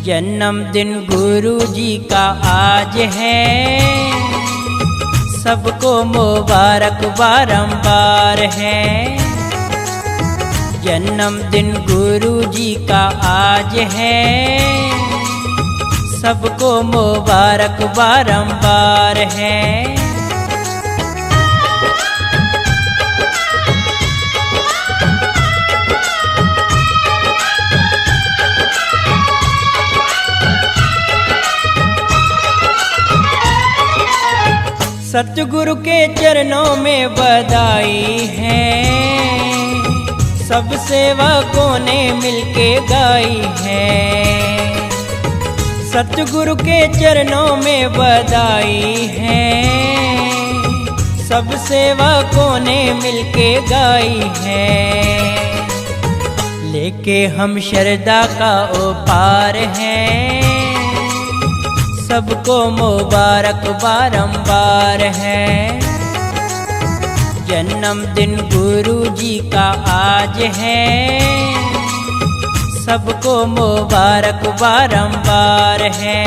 जन्मदिन गुरु जी का आज है, सबको मुबारक बारंबार है। जन्मदिन गुरु जी का आज है, सबको मुबारक बारंबार है। सतगुरु के चरणों में बधाई है, सब सेवकों ने मिलके गाई है। सतगुरु के चरणों में बधाई है, सब सेवकों ने मिलके गाई है। लेके हम श्रद्धा का उपहार हैं, सबको मुबारक बारंबार है। जन्मदिन गुरु जी का आज है, सबको मुबारक बारंबार है।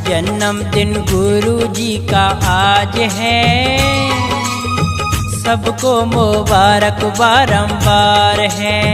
जन्मदिन गुरु जी का आज है, सबको मुबारक बारंबार है।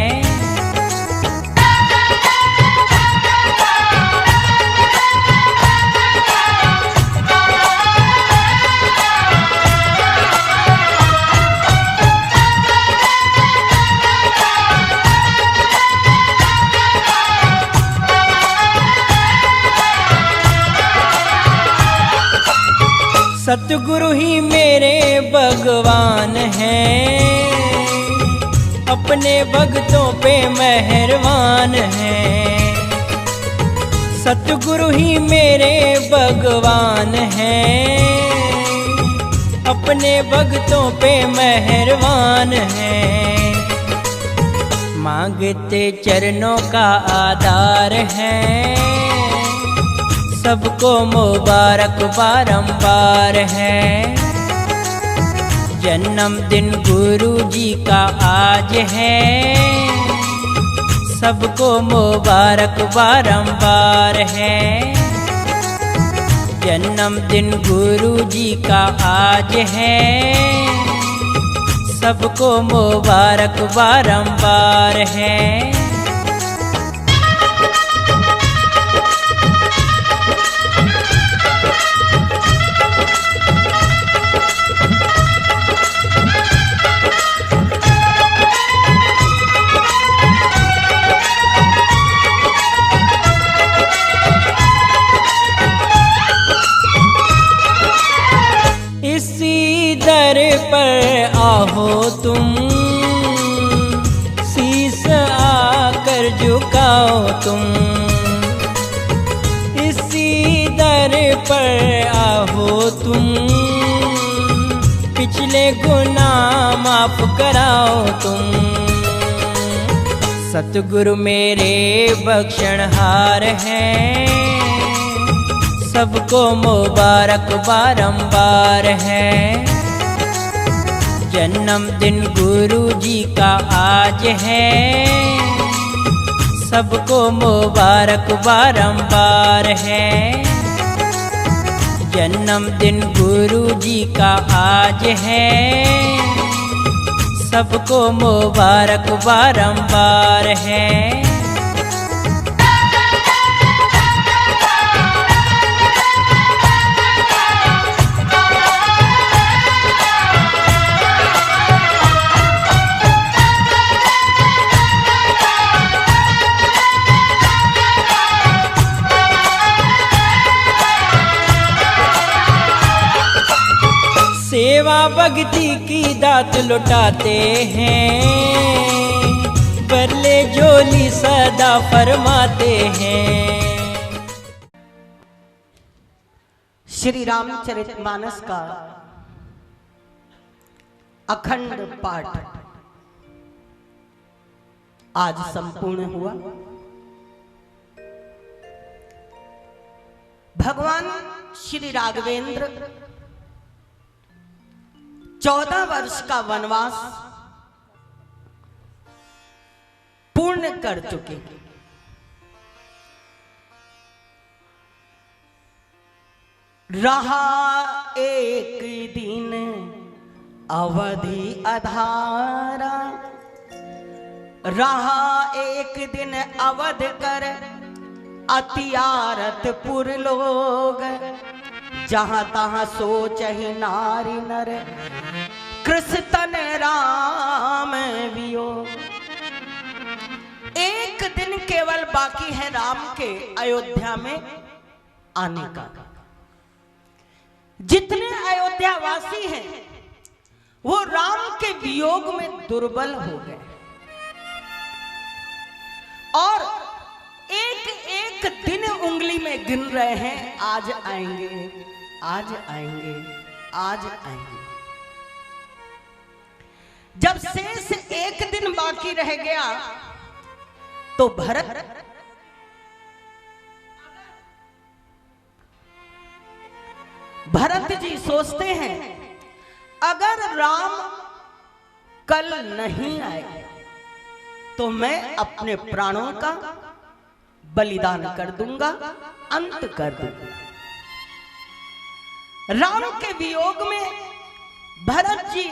सतगुरु ही मेरे भगवान हैं, अपने भक्तों पे मेहरबान हैं। सतगुरु ही मेरे भगवान हैं, अपने भक्तों पे मेहरबान हैं। मांगते चरणों का आधार है, सबको मुबारक बारंबार है। जन्मदिन गुरु जी का आज है, सबको मुबारक बारंबार है। जन्मदिन गुरु जी का आज है, सबको मुबारक बारंबार है। दर पर आओ तुम, शीश आकर झुकाओ तुम। इसी दर पर आओ तुम, पिछले गुनाह माफ कराओ तुम। सतगुरु मेरे बख्शनहार हैं, सबको मुबारक बारंबार है। जन्मदिन गुरु जी का आज है, सबको मुबारक बारंबार है। जन्मदिन गुरु जी का आज है, सबको मुबारक बारंबार है। सेवा भक्ति की दात लुटाते हैं, बरले झोली सदा फरमाते हैं। श्री रामचरितमानस का अखंड पाठ आज संपूर्ण हुआ। भगवान श्री राघवेंद्र 14 वर्ष का वनवास पूर्ण कर चुके। रहा एक दिन अवधि अधारा, रहा एक दिन अवध कर अतियारतपुर लोग, जहां तहां सोचहि नारी नर कृष्ण राम वियोग। एक दिन केवल बाकी है राम के अयोध्या में आने का। जितने अयोध्यावासी हैं वो राम के वियोग में दुर्बल हो गए और एक एक दिन उंगली में गिन रहे हैं, आज आएंगे, आज आएंगे, आज आएंगे। जब शेष एक दिन बाकी रह गया तो भरत जी सोचते हैं, अगर राम कल नहीं आए तो मैं अपने प्राणों का बलिदान कर दूंगा, अंत कर दूंगा। राम के वियोग में भरत जी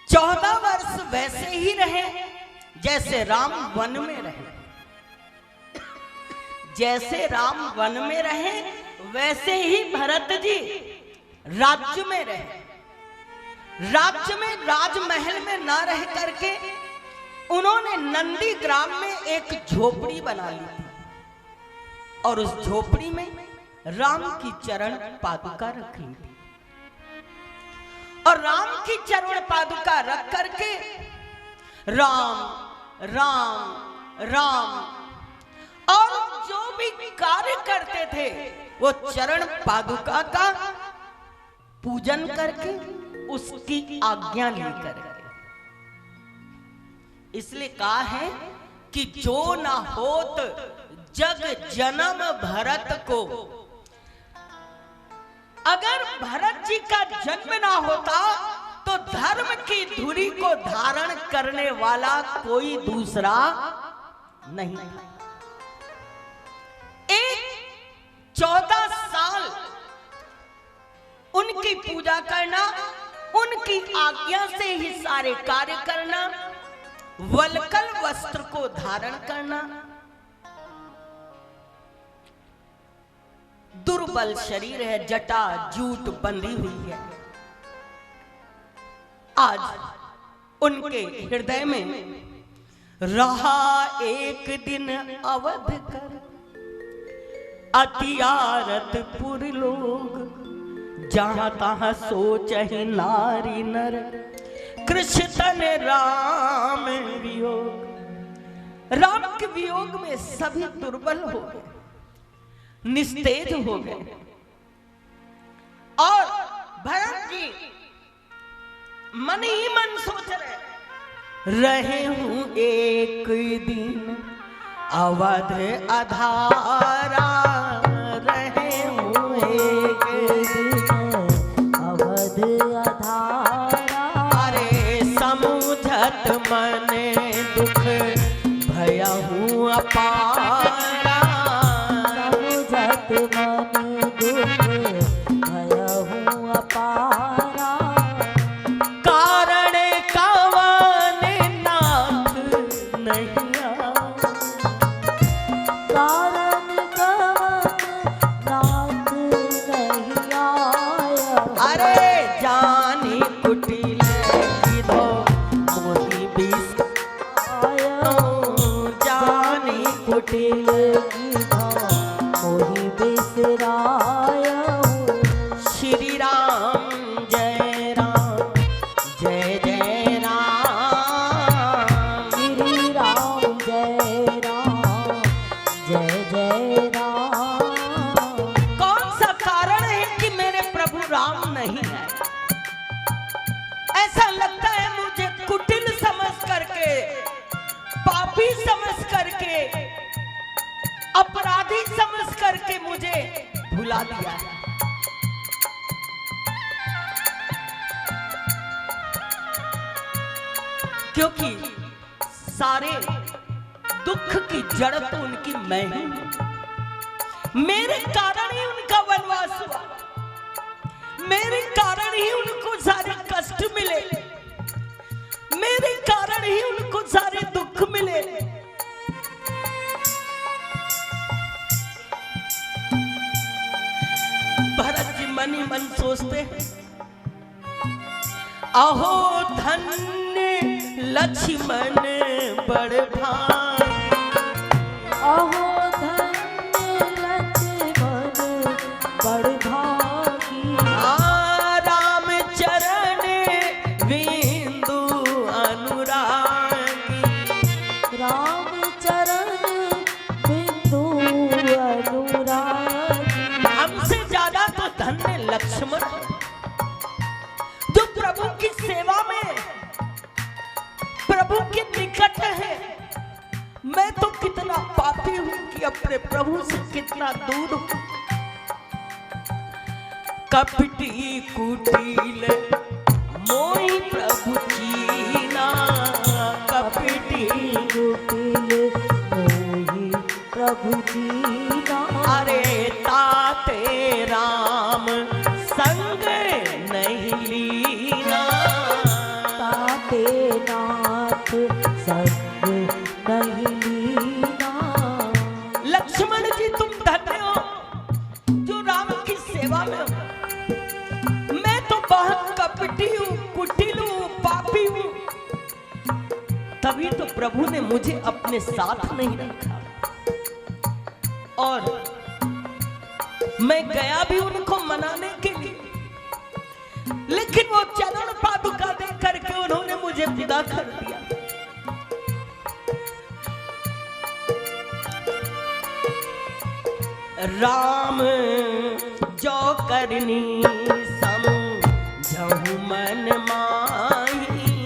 14 वर्ष वैसे ही रहे जैसे राम वन में रहे। जैसे राम वन में रहे वैसे ही भरत जी राज्य में रहे। राज्य में, राजमहल में ना रह करके उन्होंने नंदी ग्राम में एक झोपड़ी बना ली थी और उस झोपड़ी में राम की चरण पादुका रख ली थी। और राम की चरण पादुका रख करके राम राम राम और जो भी कार्य करते थे वो चरण पादुका का पूजन करके उसकी आज्ञा लेकर। इसलिए कहा है कि जो ना होत जग जन्म भरत को, अगर भरत जी का जन्म ना होता तो धर्म की धुरी को धारण करने वाला कोई दूसरा नहीं था। एक 14 साल उनकी पूजा करना, उनकी आज्ञा से ही सारे कार्य करना, वलकल वस्त्र को धारण करना, दुर्बल शरीर है, जटा जूट बंधी हुई है। आज उनके हृदय में रहा एक दिन अवध कर अतियारतपुर लोग, जहां तहां सोचहि नारी नर कृष्ण राम वियोग। राम के वियोग में सभी दुर्बल हो गए, निस्तेज हो गए। और भरत जी मन ही मन सोच रहे हूं एक दिन अवध अधारा, रहे हूं एक दिन अवध अधारा। अरे समुझत मन दुख भया हूं अपारा, समुझत मन दुख भया हूं अपारा। कारण कवन नाथ नहीं, कारण कवन नाथ नहीं आया। अरे जानी कुटिल गिधो मोहि बिसराया, जानी कुटिल गिधो मोहि बिसराया। श्री राम जय राम जय जय राम, श्री राम जय राम जय जय राम। कौन सा कारण है कि मेरे प्रभु राम नहीं है? ऐसा लगता है मुझे कुटिल समझ करके, पापी समझ करके, अपराधी समझ करके मुझे भुला दिया है। क्योंकि सारे दुख की जड़ तो उनकी मैं ही हूं, मेरे कारण ही उनका वनवास हुआ, मेरे कारण ही उनको सारे कष्ट मिले, मेरे कारण ही उनको सारे दुख मिले। भरत जी मन ही मन सोचते हैं, अहो धन्य लक्ष्मण बड़ भागी, अहो धन्य लक्ष्मण बड़ भागी। राम चरण बिंदु अनुरागी, राम चरण बिंदु अनुरागी। हमसे ज्यादा तो धन्य लक्ष्मण जो प्रभु की सेवा में, प्रभु के निकट है। मैं तो कितना पापी हूं कि अपने प्रभु से कितना दूर हूं। कपटी कुटिल मोहि प्रभु कीना, कपटी कुटिल मोहि प्रभु कीना। अरे ताते राम संग नहीं लीना, ताते नाथ संग नहीं लीना। लक्ष्मण जी तुम धन्य हो जो राम की सेवा में हो। मैं तो बहुत कपटी हूं, कुटिल हूं, पापी हूं, तभी तो प्रभु ने मुझे अपने साथ नहीं रखा। और मैं गया भी उनको मनाने के लिए, लेकिन वो चरण पादुका दे करके उन्होंने मुझे विदा कर दिया। राम जो करनी समझहु मन माही,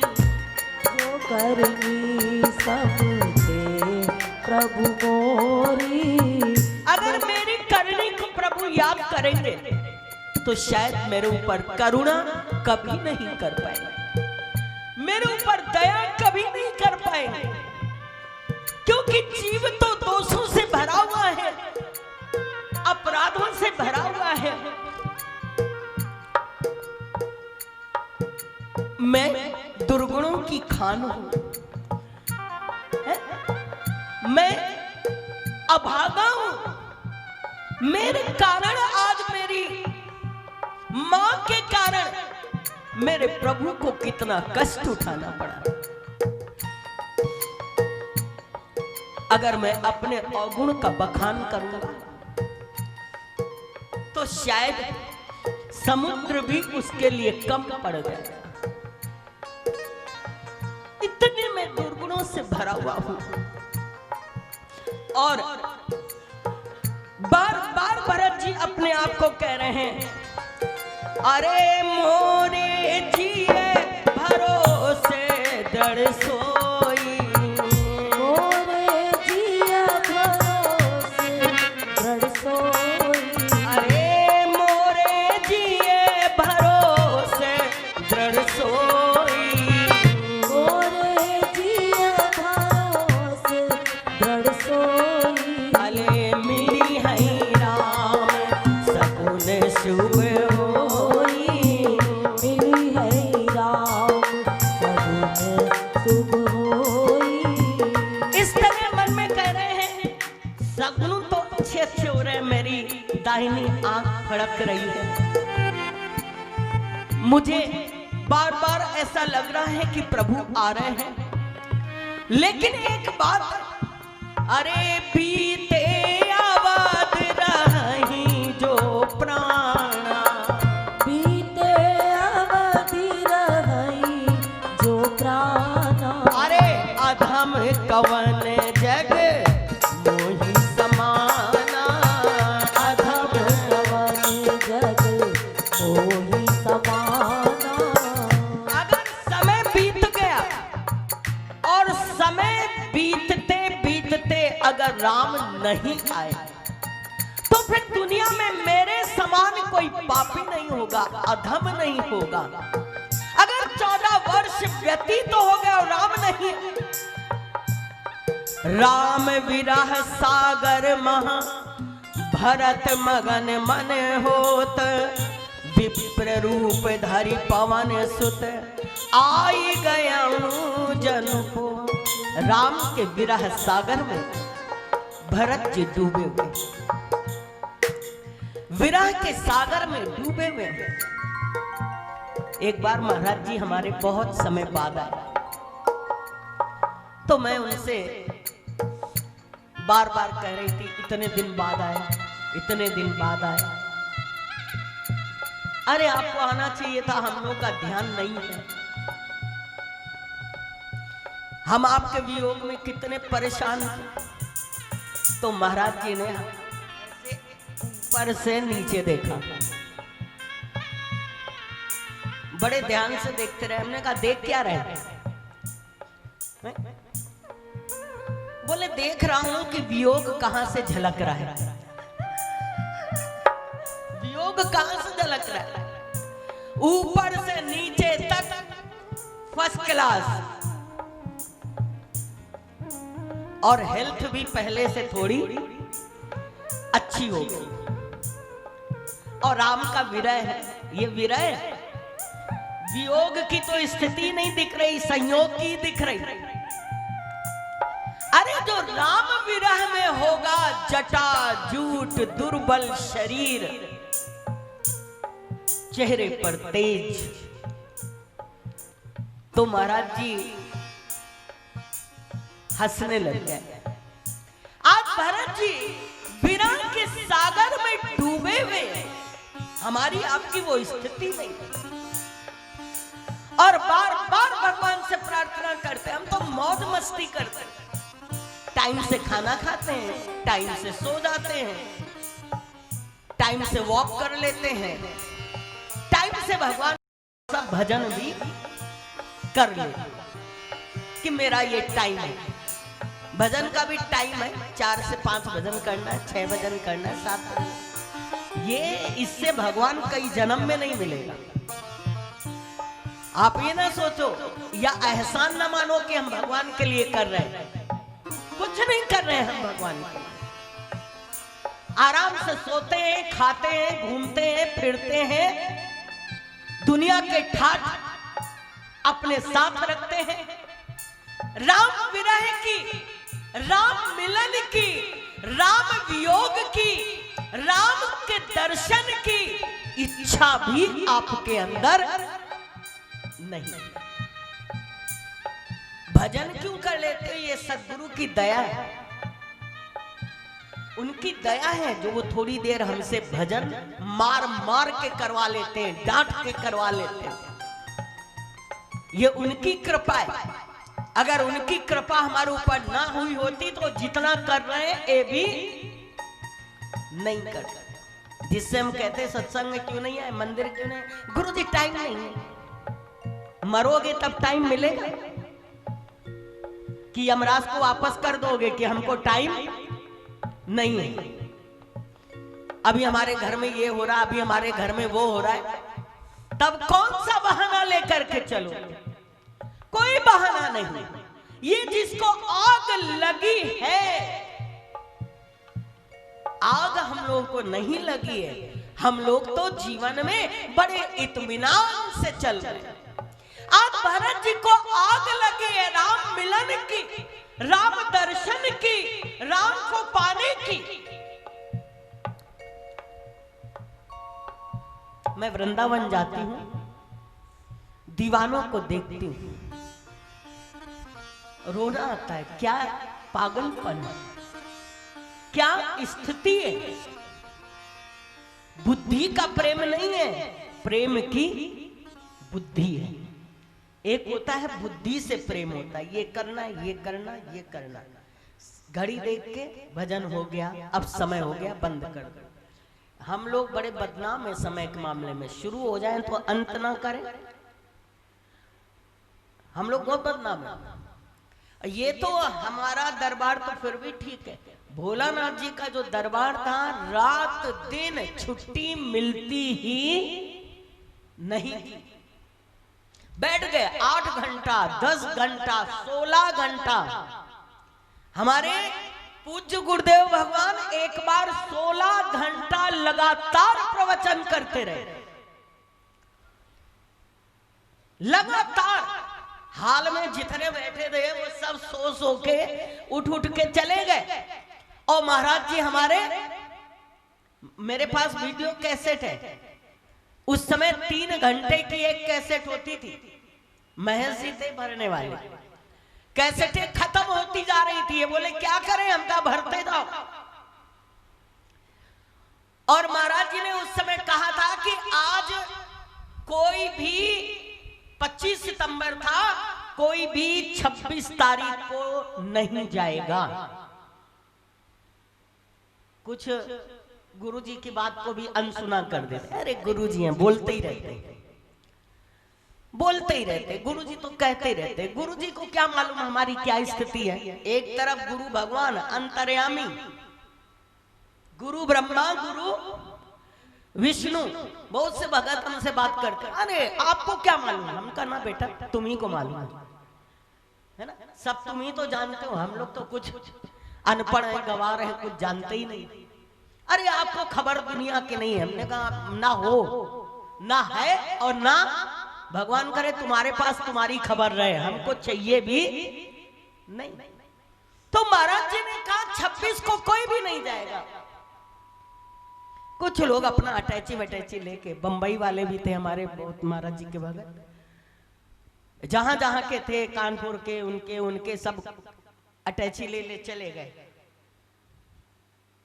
जो करनी समझे प्रभु मोरी। अगर मेरी करनी को प्रभु याद करेंगे तो शायद मेरे ऊपर करुणा कभी नहीं कर पाएंगे, मेरे ऊपर दया कभी नहीं कर पाएंगे, क्योंकि जीव तो दोषों से भरा हुआ है, अपराधों से भरा हुआ है। मैं दुर्गुणों की खान हूं, मैं अभागा हूं। मेरे कारण आज मेरी मां के कारण मेरे प्रभु को कितना कष्ट उठाना पड़ा। अगर मैं अपने अवगुण का बखान करूंगा तो शायद समुद्र भी उसके लिए कम पड़ गया। इतने मैं दुर्गुणों से भरा हुआ हूं और बार बार भरत जी अपने आप को कह रहे हैं, अरे मोरे जिए भरोसे दृढ़ सोई, मोरे जिया भरोसे दृढ़ सोई। अरे मोरे जिए भरोसे दृढ़ सोई, मोरे जिया भरोसे दृढ़ सोई। अले मिली है राम सगुन शुभ होई, मिली है राम सगुन शुभ होई। इस तरह मन में कह रहे हैं, सगुन तो अच्छे अच्छे हो रहे हैं, मेरी दाहिनी आंख फड़क रही है। मुझे बार बार ऐसा लग रहा है कि प्रभु आ रहे हैं, लेकिन एक बात, अरे बीते आवाज रही जो प्राणा, बीते अवधि रही जो प्राणा। अरे अधम कवन जग मोहि समाना, अधम कवन जग मोहि समाना। अगर समय बीत गया और समय बीतते बीतते अगर राम नहीं आए तो फिर दुनिया में मेरे समान कोई पापी नहीं होगा, अधम नहीं होगा। अगर 14 वर्ष व्यतीत हो गए और राम नहीं, राम विरह सागर महा भरत मगन मन होत, विप्र रूप धरि पवन सुत, आई गया जनुपो। राम के विरह सागर में भरत जी डूबे हुए, विरह के सागर में डूबे हुए। एक बार महाराज जी हमारे बहुत समय बाद आए, तो मैं उनसे बार बार कह रही थी इतने दिन बाद आए, इतने दिन बाद आए। अरे आपको आना चाहिए था, हम लोग का ध्यान नहीं है। हम आपके वियोग में कितने परेशान हैं। तो महाराज जी ने ऊपर से नीचे देखा, बड़े ध्यान से देखते रहे। हमने कहा देख क्या रहे? बोले देख रहा हूं कि वियोग कहां से झलक रहा है, वियोग कहां से झलक रहा है। ऊपर से नीचे तक फर्स्ट क्लास, और हेल्थ भी पहले से थोड़ी अच्छी हो गई। और राम का विरह है, ये विरह वियोग की तो स्थिति नहीं दिख रही, संयोग की दिख रही। अरे जो राम विरह में होगा, जटा जूट दुर्बल शरीर, चेहरे पर तेज। तो महाराज जी हंसने लग गए। आज भरत जी विरह के सागर में डूबे हुए, हमारी आपकी वो स्थिति नहीं, और बार बार भगवान से प्रार्थना करते। हम तो मौज मस्ती करते, टाइम से खाना खाते हैं, टाइम से सो जाते हैं, टाइम से वॉक कर लेते हैं, टाइम से भगवान का भजन भी कर लेते कि मेरा ये टाइम है। भजन का भी टाइम है, 4 से 5 भजन करना है, 6 भजन करना है, 7 भजन। ये इससे भगवान कई जन्म में नहीं मिलेगा। आप ये ना सोचो या एहसान ना मानो कि हम भगवान के लिए कर रहे हैं। कुछ नहीं कर रहे हैं हम भगवान के लिए। आराम से सोते हैं, खाते हैं, घूमते हैं, फिरते हैं, दुनिया के ठाठ अपने साथ रखते हैं। राम विरह की, राम मिलन की, राम वियोग की, राम के दर्शन की इच्छा भी आपके अंदर नहीं। भजन क्यों कर लेते हो? ये सद्गुरु की दया है, उनकी दया है जो वो थोड़ी देर हमसे भजन मार मार के करवा लेते हैं, डांट के करवा लेते हैं। ये उनकी कृपा है। अगर उनकी कृपा हमारे ऊपर ना हुई होती तो जितना कर रहे हैं ये भी नहीं करते। जिससे हम कहते सत्संग में क्यों नहीं आए, मंदिर क्यों नहीं, गुरु जी टाइम नहीं है। मरोगे तब टाइम मिलेगा कि यमराज को वापस कर दोगे कि हमको टाइम नहीं है, अभी हमारे घर में ये हो रहा, अभी हमारे घर में वो हो रहा है, तब कौन सा बहाना लेकर के चलो? कोई बहाना नहीं। ये जिसको आग लगी है, आग हम लोगों को नहीं लगी है। हम लोग तो जीवन में बड़े इत्मीनान से चल रहे हैं। आज भरत जी को आग लगी है राम मिलन की, राम दर्शन की, राम को पाने की। मैं वृंदावन जाती हूं, दीवानों को देखती हूं, रोना आता है। क्या पागलपन है, क्या स्थिति है। बुद्धि का प्रेम नहीं है, प्रेम की बुद्धि है। एक होता है बुद्धि से प्रेम होता है, ये करना, ये करना, ये करना। घड़ी देख के भजन हो गया, अब समय हो गया, बंद कर दो। हम लोग बड़े बदनाम है समय के मामले में, शुरू हो जाए तो अंत ना करें। हम लोग बहुत बदनाम है। ये तो हमारा दरबार तो फिर भी ठीक है। भोलानाथ जी का जो दरबार था, रात दिन छुट्टी मिलती ही नहीं थी। बैठ गए 8 घंटा, 10 घंटा, 16 घंटा। हमारे पूज्य गुरुदेव भगवान एक बार 16 घंटा लगातार प्रवचन करते रहे, लगातार। हाल में जितने बैठे थे वो सब सो सो के उठ उठ के चले गए। और महाराज जी हमारे, मेरे पास वीडियो कैसेट है, उस समय 3 घंटे की एक कैसेट होती थी, महल जी थे भरने वाले, कैसेटें खत्म होती जा रही थी। ये बोले क्या करें, हम कहा भरते जाओ। और महाराज जी ने उस समय कहा था कि आज कोई भी 25 सितंबर था, कोई भी 26 तारीख को नहीं जाएगा। कुछ गुरुजी की बात को भी अनसुना कर देते, अरे गुरुजी हैं, बोलते ही रहते, बोलते ही रहते, गुरुजी तो कहते ही रहते। गुरुजी को क्या मालूम हमारी क्या स्थिति है। एक तरफ गुरु भगवान अंतर्यामी, गुरु ब्रह्मा, गुरु विष्णु, बहुत से भगत हमसे बात करते हैं, अरे आपको क्या मालूम। हम कहना बेटा तुम ही को मालूम है ना, सब तुम ही तो जानते हो, हम लोग तो कुछ अनपढ़ है, गवार है, कुछ जानते ही नहीं। अरे आपको खबर दुनिया की नहीं है। हमने कहा ना हो, ना है, और ना भगवान करे तुम्हारे पास तुम्हारी खबर रहे, हमको चाहिए भी नहीं। तो महाराज जी ने कहा 26 को कोई भी नहीं जाएगा। कुछ लोग अपना अटैची वटैची लेके, बंबई वाले भी थे हमारे बहुत महाराज जी के भगत, जहां जहां के थे, कानपुर के, उनके सब अटैची ले ले चले गए।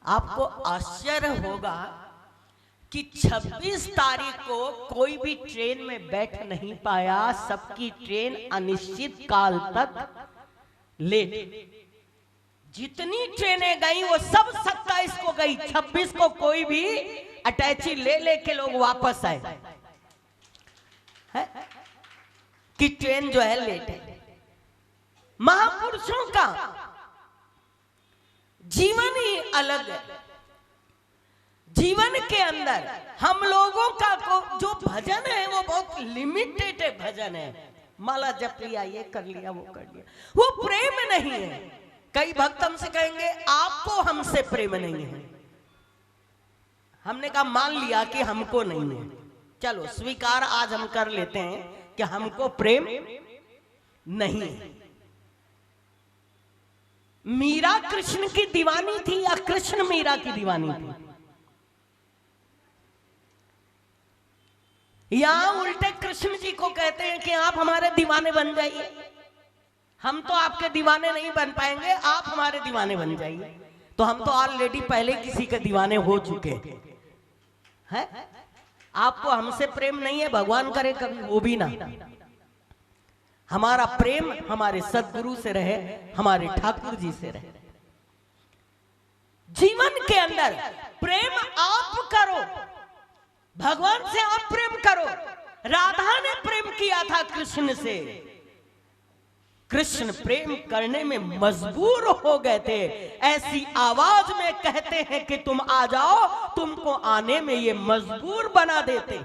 आपको आश्चर्य होगा कि 26 तारीख को कोई भी ट्रेन में बैठ नहीं पाया, सबकी ट्रेन अनिश्चित काल तक लेट। जितनी ट्रेनें गई वो सब 27 को गई, 26 को कोई भी अटैची ले लेके लोग वापस आए है? कि ट्रेन जो है लेट है। महापुरुषों का जीवन ही अलग है। जीवन के अंदर हम लोगों का जो भजन है वो बहुत लिमिटेड है भजन है। माला जप लिया, ये कर लिया, वो कर लिया, वो प्रेम नहीं है। कई भक्त हमसे कहेंगे आपको हमसे प्रेम नहीं है। हमने कहा मान लिया कि हमको नहीं है, चलो स्वीकार आज हम कर लेते हैं कि हमको प्रेम नहीं है। मीरा कृष्ण की दीवानी थी या कृष्ण मीरा की दीवानी थी? यहां उल्टे कृष्ण जी को कहते हैं कि आप हमारे दीवाने बन जाइए। हम तो आपके दीवाने नहीं बन पाएंगे, आप हमारे दीवाने बन जाइए। तो हम तो ऑलरेडी पहले किसी के दीवाने हो चुके हैं। आपको हमसे प्रेम नहीं है, भगवान करे कभी वो भी ना। हमारा प्रेम हमारे सदगुरु से रहे, हमारे ठाकुर जी से रहे। जीवन के अंदर प्रेम आप करो, भगवान से आप प्रेम करो। राधा ने प्रेम किया था कृष्ण से, कृष्ण प्रेम करने में मजबूर हो गए थे। ऐसी आवाज में कहते हैं कि तुम आ जाओ, तुमको आने में ये मजबूर बना देते।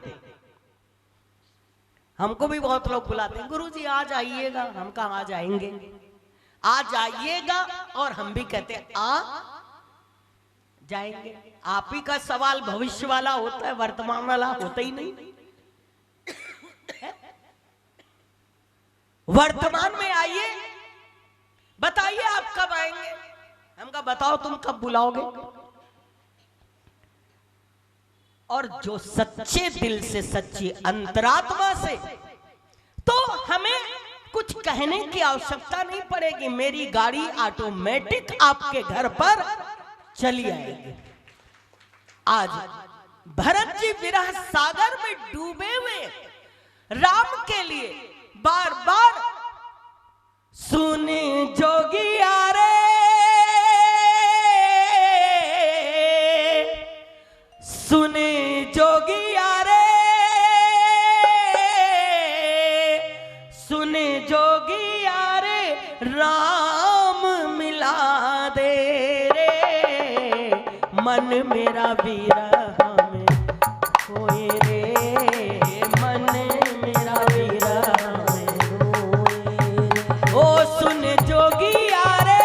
हमको भी बहुत लोग बुलाते हैं, गुरुजी आ जाइएगा। हम कहा आ जाएंगे, आ जाइएगा, और हम भी कहते हैं आ जाएंगे। आप ही का सवाल भविष्य वाला होता है, वर्तमान वाला होता ही नहीं। वर्तमान में आइए, बताइए आप कब आएंगे। हम कहा बताओ तुम कब बुलाओगे। और जो सच्चे दिल से, सच्ची अंतरात्मा से, तो हमें कुछ कहने की आवश्यकता नहीं पड़ेगी। मेरी गाड़ी ऑटोमेटिक आपके घर पर चली आएगी। आज भरत जी विरह सागर में डूबे हुए राम के लिए बार बार सुने जोगिया रे, सुने जोगिया रे, सुने जोगिया रे, राम मिला दे रे, मन मेरा विरह में खोए रे, मन मेरा विरह में रोए रे। ओ सुन जोगिया रे,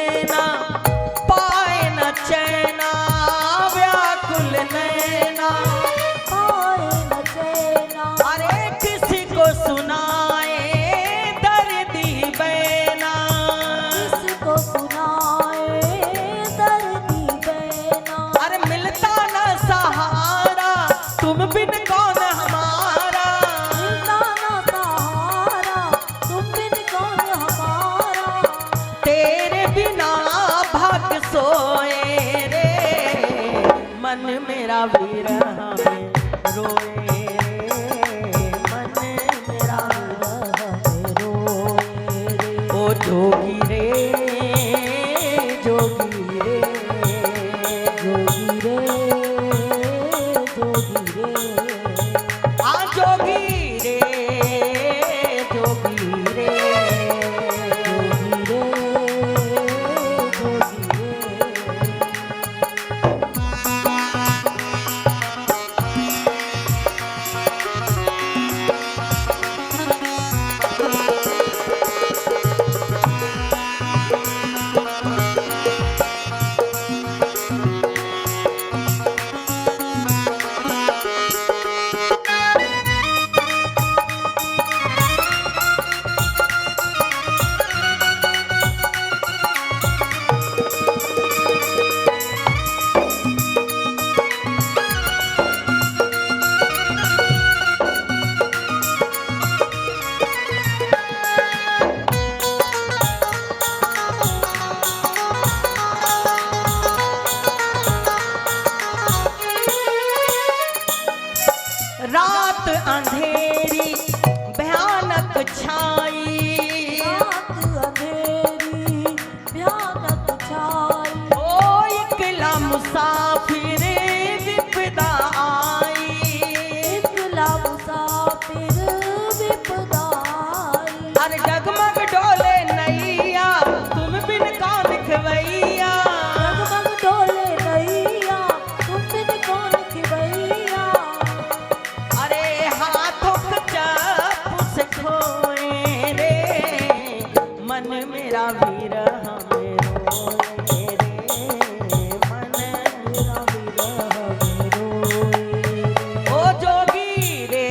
लेना, पाए न चैना व्याकुल नैना। पाए न चैना, अरे किसी को सुनाए दर्दी बैना, किसको सुनाए दर्दी बैना। अरे मिलता न सहारा तुम बिन कौन हमारा, मिलता न सहारा तुम बिन कौन हमारा। तेरे बिना भाग सोए रे, मन मेरा विरह में रोए रे, मन मेरा रोए रे, ओ जोगी रे, जोगी रे, जोगी रे, जोगी रे, आ जोगी रे, जोगी रे। जोगी रे, जोगी रे। रात अंधेरी भयानक छाई, रात अंधेरी भयानक छाई, ओ इकला मुसाफिर विपदा आई। निकला मुसाफिर विपदा आई। अरे डगमग डोले नैया तुम बिन कौन खवैया, डगमग डोले नैया तुम बिन कौन खिवैया। अरे हाथों के चाप से खोए रे, मन मेरा विरह में रोए रे, मन मेरा विरह में रोए। ओ जोगी रे,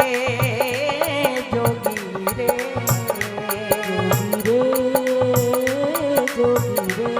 जोगी रे, जोगी रे, जोगी रे।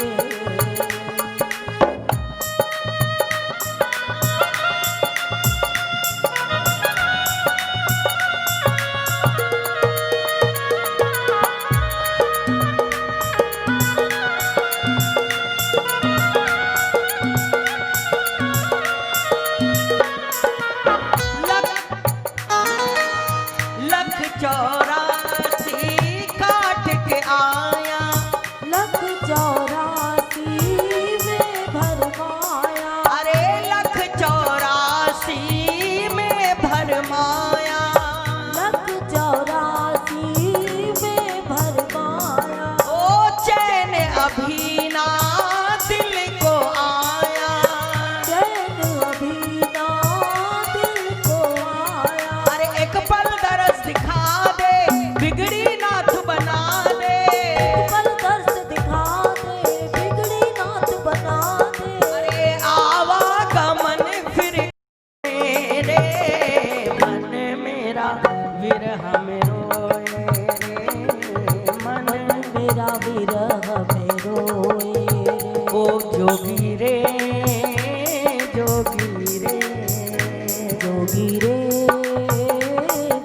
लख 84 काट के आया, लख 84 में भरमाया। अरे लख 84 में भरमाया। लख 84 में भरमाया। ओ चैन अभी ना दिल को आया, चैन अभी ना दिल को आया। अरे एक पल दरस दिखा दे बिगड़ी नाथ बना दे, पल दर्श दिखा दे बिगड़ी नाथ बना दे। अरे आवागमन फिर रे, मन मेरा विरह में रोए रे, मन मेरा विरह में रोए रे। ओ जोगी रे, जोगी रे, जोगी रे, जोगी रे,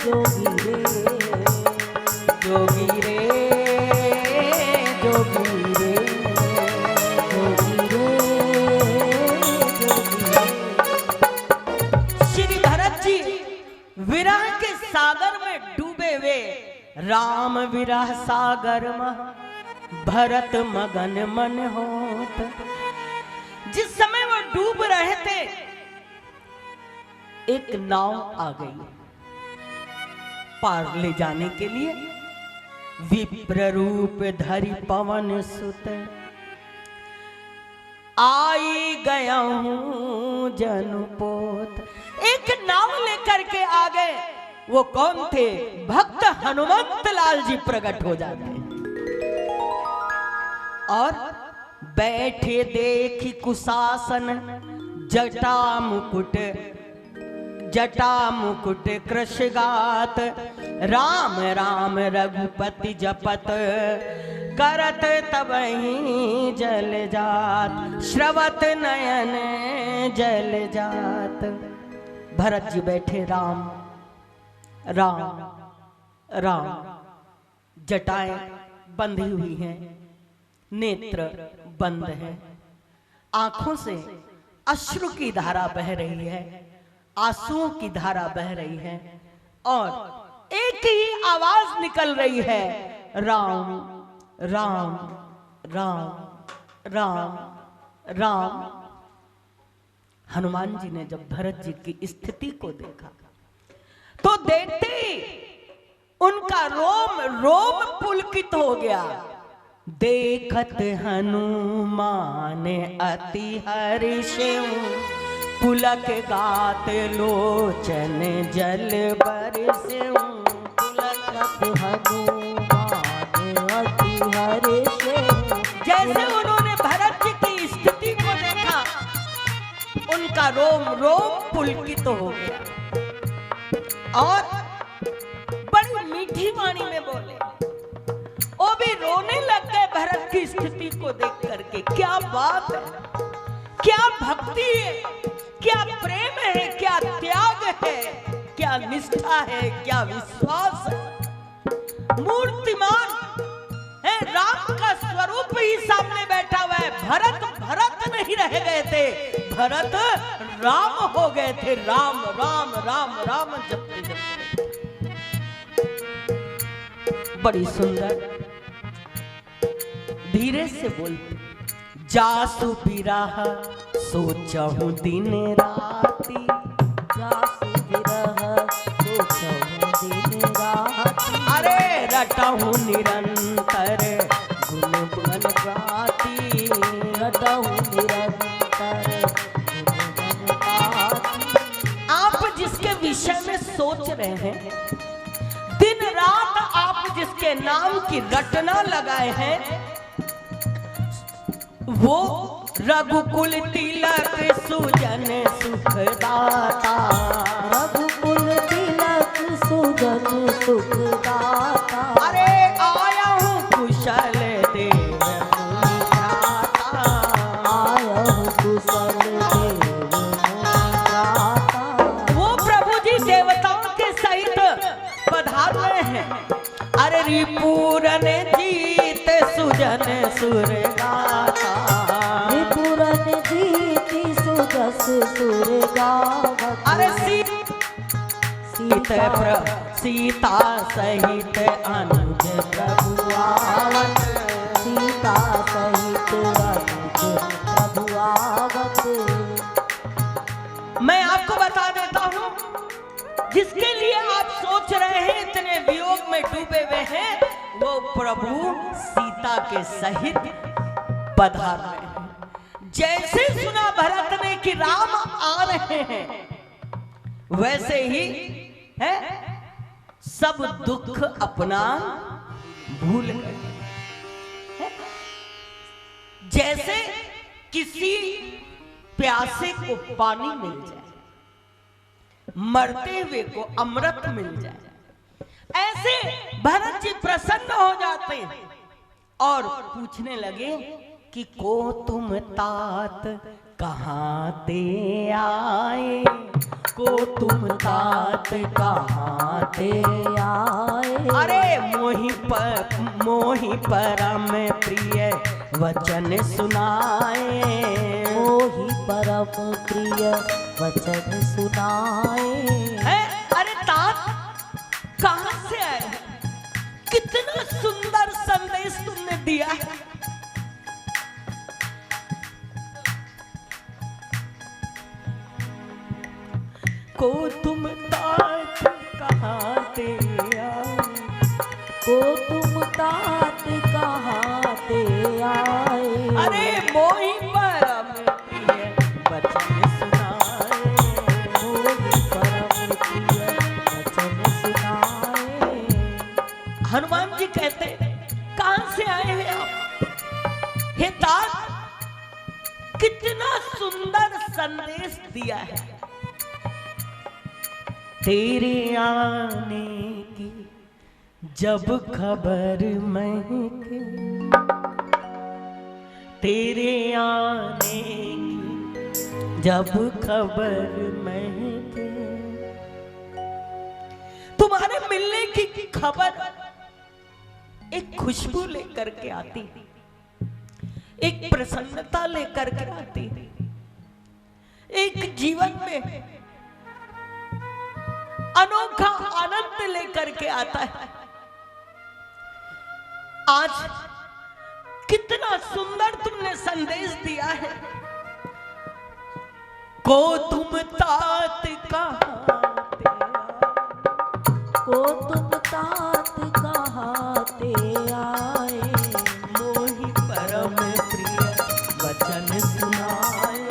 जोगी रे, जोगी रे। जोगी रे, जोगी रे। श्री भरत जी विरह के सागर में डूबे हुए, राम विरह सागर में भरत मगन मन होत। जिस समय वो डूब रहे थे एक नाव आ गई पार ले जाने के लिए। विप्र रूप धरि पवन सुत आई गया हूं जनुपोत। एक नाव लेकर के आ गए। वो कौन थे? भक्त हनुमंत लाल जी प्रकट हो जाते हैं और बैठे देखी कुशासन जटा मुकुट कृषगात, राम राम रघुपति जपत, करत तबहि जल जात, श्रवत नयन जल जात। भरत जी बैठे राम राम राम, जटाएं बंधी हुई हैं, नेत्र बंद है, आंखों से अश्रु की धारा बह रही है, आंसुओं की धारा बह रही है, और एक ही आवाज निकल रही है, राम राम राम राम राम। हनुमान जी ने जब भरत जी की स्थिति को देखा तो देखते ही उनका रोम रोम पुलकित हो गया। देखत हनुमान अति हर्षिं, पुलक गात लोचन जल बरसिं। पुलक हनुमान अति हर्षिं। जैसे उन्होंने भरत जी की स्थिति को देखा, उनका रोम रोम पुलकित हो गया और बड़ी मीठी वाणी में बोले। वो भी रोने लग गए भरत की स्थिति को देख करके। क्या बात है, क्या भक्ति है, क्या प्रेम है, क्या त्याग है, क्या निष्ठा है, क्या विश्वास है। मूर्तिमान है, राम का स्वरूप ही सामने बैठा हुआ है। भरत भरत नहीं रह गए थे, भरत राम हो गए थे। राम राम राम राम जपते जपते। बड़ी सुंदर धीरे से बोलते। जासु बिरह सोचहु दिन राति, जासु बिरह सोचहु दिन राति। अरे रटहु निरंतर गुण गुण गाती, रटहु निरंतर गुण गुण गाती। आप जिसके विषय में सोच रहे हैं, दिन रात आप जिसके नाम की रटना लगाए हैं, वो रघुकुल तिलक सुजन सुखदाता। रघुकुल तिलक सुजन सुखदाता। अरे आया हूँ कुशल देव मुनि भ्राता, आया हूँ कुशल देव मुनि भ्राता। वो प्रभु जी देवताओं के सहित पधार रहे हैं। अरे रिपुरन जीत सुजन सुर गाता, रिपुरन जीति सुजस सुर गावत। अरे सीता सहित अनुज प्रभु आवत, सीता सहित अनुज प्रभु आवत। मैं आपको बता देता हूँ, जिसके लिए आप सोच रहे हैं, इतने वियोग में डूबे हुए हैं, वो प्रभु सीता के सहित पधार रहे हैं। जैसे सुना भरत ने कि राम आ रहे हैं, वैसे ही है सब दुख अपना भूल गए। जैसे किसी प्यासे को पानी मिल जाए, मरते हुए को अमृत मिल जाए, ऐसे भरत जी प्रसन्न हो जाते हैं और पूछने लगे कि को तुम तात कहाँ ते आए, को तुम तात कहाँ ते आए। अरे मोहि परम प्रिय वचन सुनाए, मोहि परम प्रिय वचन सुनाए। है अरे तात कहाँ से आए, कितना सुंदर संदेश तुमने दिया है। को तुम तात कहाँ ते आए, को तुम तात कहाँ ते आए। अरे मोहि परम प्रिय वचन सुनाए, मोहि परम प्रिय वचन सुनाए। हनुमान जी कहते कहां से आए हैं आप? हे तात संदेश दिया है। तेरे आने की जब खबर महके, तेरे आने की जब खबर महके, तुम्हारे मिलने की खबर एक खुशबू लेकर के आती, एक प्रसन्नता लेकर के आती, एक जीवन में अनोखा आनंद लेकर के आता है। आज कितना सुंदर तुमने संदेश दिया है। को तुम तात कहाते, को तुम तात कहाते आए, मोहि परम प्रिय वचन सुनाए,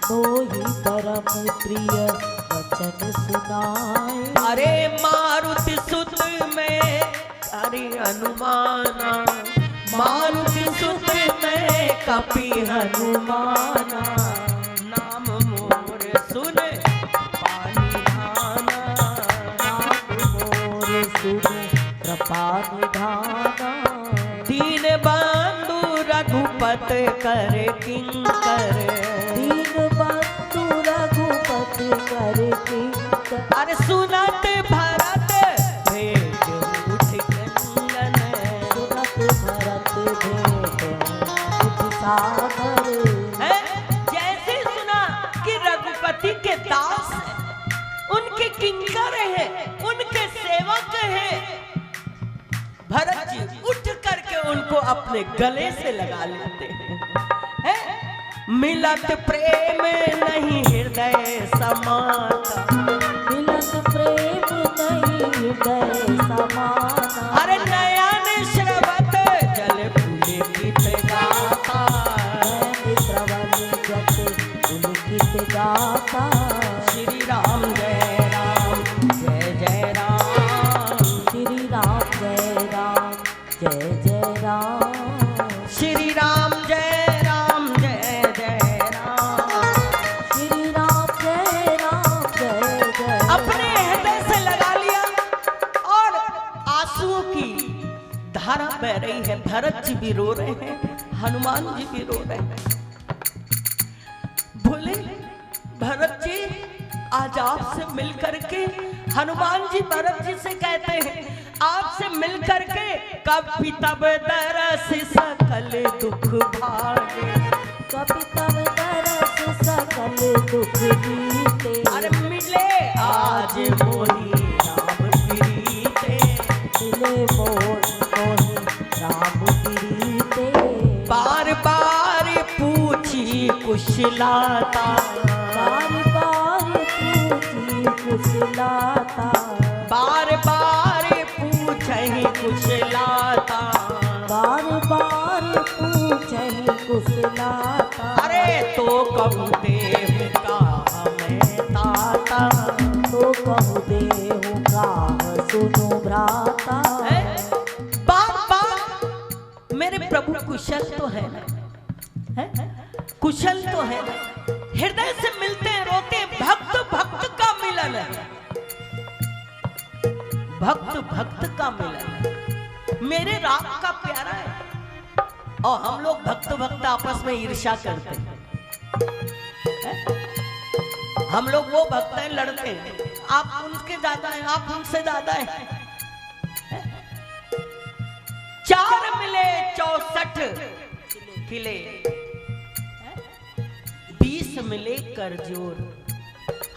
मोहि परम प्रिय वचन सुनाए। अरे मारुति सुत में अरे हनुमाना, मारुति सुत में कपि हनुमाना, नाम मोर सुन पानी धाना, नाम मोर सुन कृपानि धाना। दीन बंधु रघुपत कर किंकर, दीन बंधु रघुपत कर किंकर। अरे सुनत भरत भेद उठ कंगन, सुनत भरत भेद उठ सागर। है? जैसे सुना कि रघुपति के दास हैं, उनके किंकर हैं, उनके सेवक हैं, भरत जी उठ करके उनको अपने गले से लगा लेते हैं। मिलत प्रेम नहीं हृदय समाता, मिलत प्रेम नहीं हृदय समाना। अरे नयन श्रवत जल पुलकित गाता, नयन श्रवण जत पुलकित गाता। श्री राम जय राम जय जय राम, श्री राम जय राम जय जय राम। श्री राम जय राम जय जय राम। श्री राम जय राम जय जय। अपने हृदय से लगा लिया और आंसुओं की धारा बह रही है। भरत जी भी रो रहे हैं, हनुमान जी भी रो रहे हैं। बोले भरत जी आज आपसे मिल करके, हनुमान जी भरत जी से कहते हैं आपसे मिल करके कभी तब दरस सकल दुख भागे, कभी तब तरस सकल दुख बीते। अरे मिले आज मोही राम प्रीते, मिले मोहि राम प्रीते। बार बार पूछी कुशलाता, बार बार पूछी कुशलाता। बार बार पूछही कुशलाता, बार बार पूछहि कुशलाता। अरे तो कहूँ देव का हमें ताता, तो कहु देहु गाह सुनु भ्राता। बार बार मेरे प्रभु कुशल तो है ना, है? कुशल तो है ना, हृदय से मिलते हैं, रोते हैं। भक्त भक्त का मिलन है, भक्त भक्त का मिलन मेरे राम का प्यारा है। और हम लोग भक्त भक्त आपस में ईर्ष्या करते हैं। हम लोग वो भक्त हैं, लड़ते हैं, आप उनके ज्यादा हैं, आप उनसे ज्यादा हैं। 4 मिले 64 किले, 20 मिले कर जोर,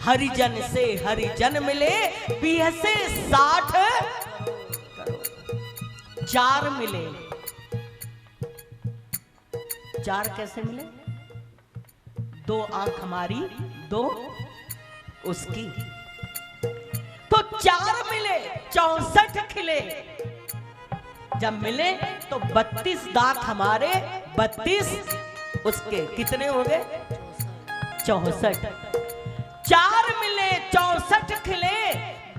हरिजन से हरिजन मिले 20 से 60 करोड़। 4 मिले, 4 कैसे मिले? 2 आंख हमारी, 2 उसकी, तो 4 मिले 64 खिले। जब मिले तो 32 दांत हमारे, 32 उसके, कितने हो गए? 64। 4 मिले 64 खिले,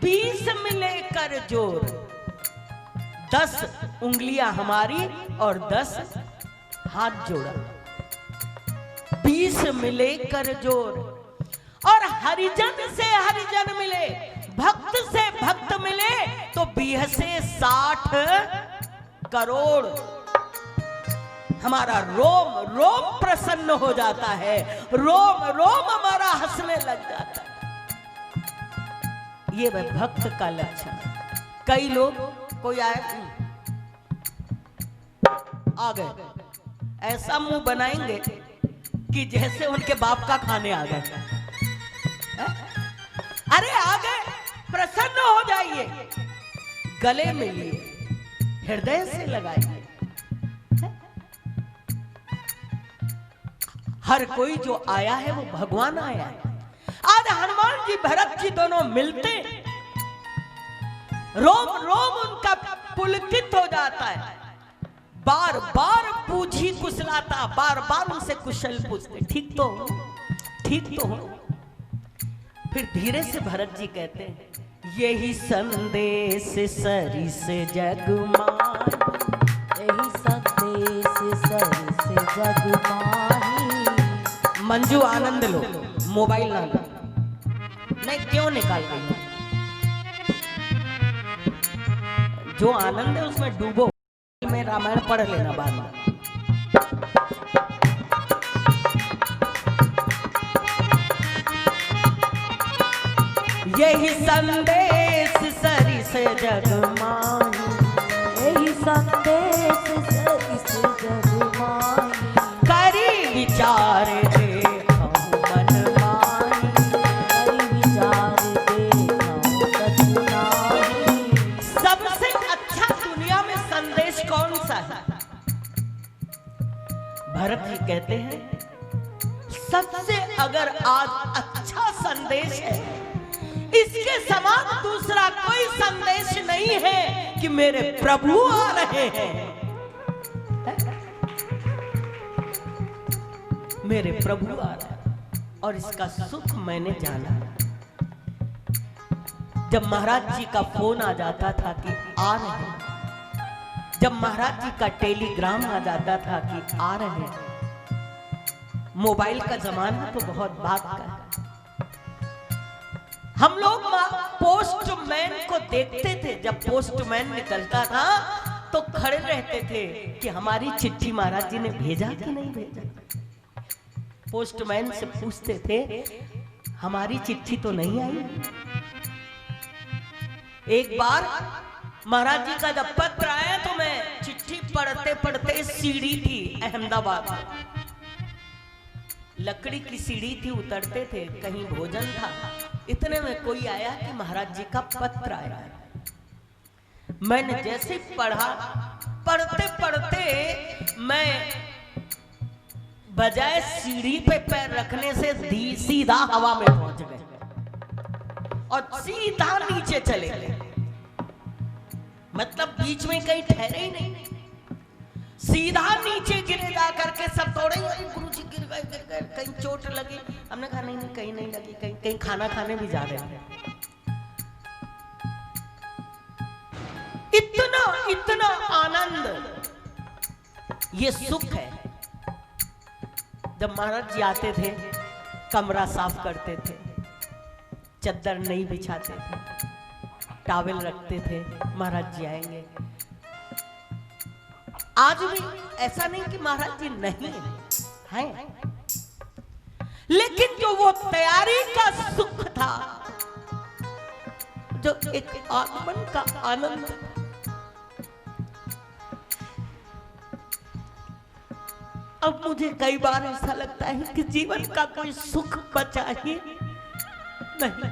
20 मिले कर जोर। 10 उंगलियां हमारी और 10 हाथ जोड़ा, 20 से मिले कर जोर, और हरिजन से हरिजन मिले, भक्त से भक्त मिले तो 20 से 60 करोड़। हमारा रोम रोम प्रसन्न हो जाता है, रोम रोम हमारा हंसने लग जाता है। ये वह भक्त का लक्षण। कई लोग कोई आए आ गए, ऐसा मुंह बनाएंगे कि जैसे उनके बाप का खाने आ गए। अरे आ गए, प्रसन्न हो जाइए, गले मिलिए, हृदय से लगाइए। हर कोई जो आया है वो भगवान आया है। आज हनुमान जी भरत जी दोनों मिलते, रोम रोम उनका पुलकित हो जाता है। बार बार पूछी कुशलाता, बार बार उनसे कुशल पूछते, ठीक तो हो, ठीक तो हो। फिर धीरे से भरत जी कहते हैं, यही संदेश सरी से जग माही, यही संदेश सरी से जग माही। मंजू आनंद लो, मोबाइल ना लो। नहीं, क्यों निकाल रही हो? जो आनंद है उसमें डूबो, में रामायण पढ़ लेना बाद में। यही संदेश सरी से जग माही, यही संदेश सरी से जग माही। करी विचार देखो मन माही, करी विचार देखो कछु नाही। सबसे अच्छा दुनिया में संदेश कौन सा है? भरत जी कहते हैं, सबसे अगर आज अच्छा संदेश है, इसके समान दूसरा कोई संदेश नहीं है कि मेरे प्रभु आ रहे हैं। मेरे प्रभु आ रहे हैं, और इसका सुख मैंने जाना। जब महाराज जी का फोन आ जाता था कि आ रहे हैं, जब महाराज जी का टेलीग्राम आ जाता था कि आ रहे हैं, मोबाइल का जमाना तो बहुत बात का है। हम लोग पोस्टमैन को देखते थे, जब पोस्टमैन निकलता था तो खड़े रहते थे कि हमारी चिट्ठी महाराज जी ने भेजा कि नहीं भेजा। पोस्टमैन से पूछते थे, हमारी चिट्ठी तो नहीं आई। एक बार महाराज जी का जब पत्र आया तो मैं चिट्ठी पढ़ते पढ़ते, सीढ़ी थी अहमदाबाद, लकड़ी की सीढ़ी थी, उतरते थे, कहीं भोजन था, इतने में कोई आया कि महाराज जी का पत्र आया है। मैंने जैसे पढ़ा, पढ़ते पढ़ते मैं बजाय सीढ़ी पे पैर रखने से सीधा हवा में पहुंच गए और सीधा नीचे चले गए। मतलब बीच में कहीं ठहरे ही नहीं, सीधा नीचे गिरे जा करके सब दौड़े, गुरु जी गिर गए, कहीं चोट लगी। हमने कहा नहीं नहीं, कहीं नहीं लगी, कहीं कहीं खाना खाने भी जा रहे हैं। इतना इतना आनंद, ये सुख है। जब महाराज जी आते थे, कमरा साफ करते थे, चद्दर नहीं बिछाते थे, टॉवेल रखते थे, महाराज जी आएंगे। आज भी ऐसा नहीं कि महाराज जी नहीं हैं, लेकिन जो वो तैयारी का सुख था, जो एक आगमन का आनंद, अब मुझे कई बार ऐसा लगता है कि जीवन का कोई सुख बचा ही नहीं,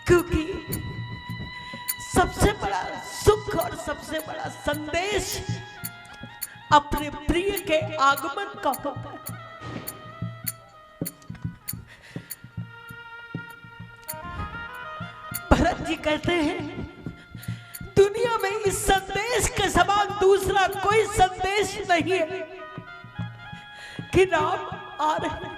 क्योंकि सबसे बड़ा सुख और सबसे बड़ा संदेश अपने प्रिय के आगमन का होता है। भरत जी कहते हैं, दुनिया में इस संदेश के समान दूसरा कोई संदेश नहीं है कि राम आ रहे हैं।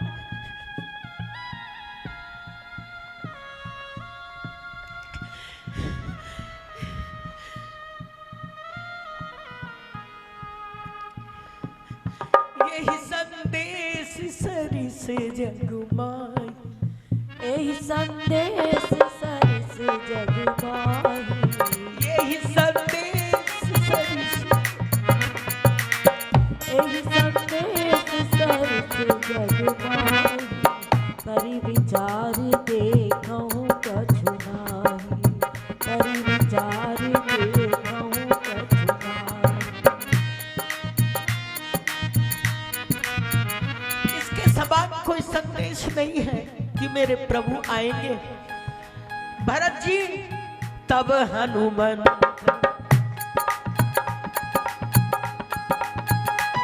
यही संदेश सरिस जगमाई, एहि संदेश सरिस जगमाही, यही संदेश सरिस, एहि संदेश सरिस जगमाही। करि विचार देखहु कछु नाही, करि विचार देखहु कछु नाही। इसके सवा कोई संदेश नहीं है कि मेरे प्रभु आएंगे। भरत जी तब हनुमान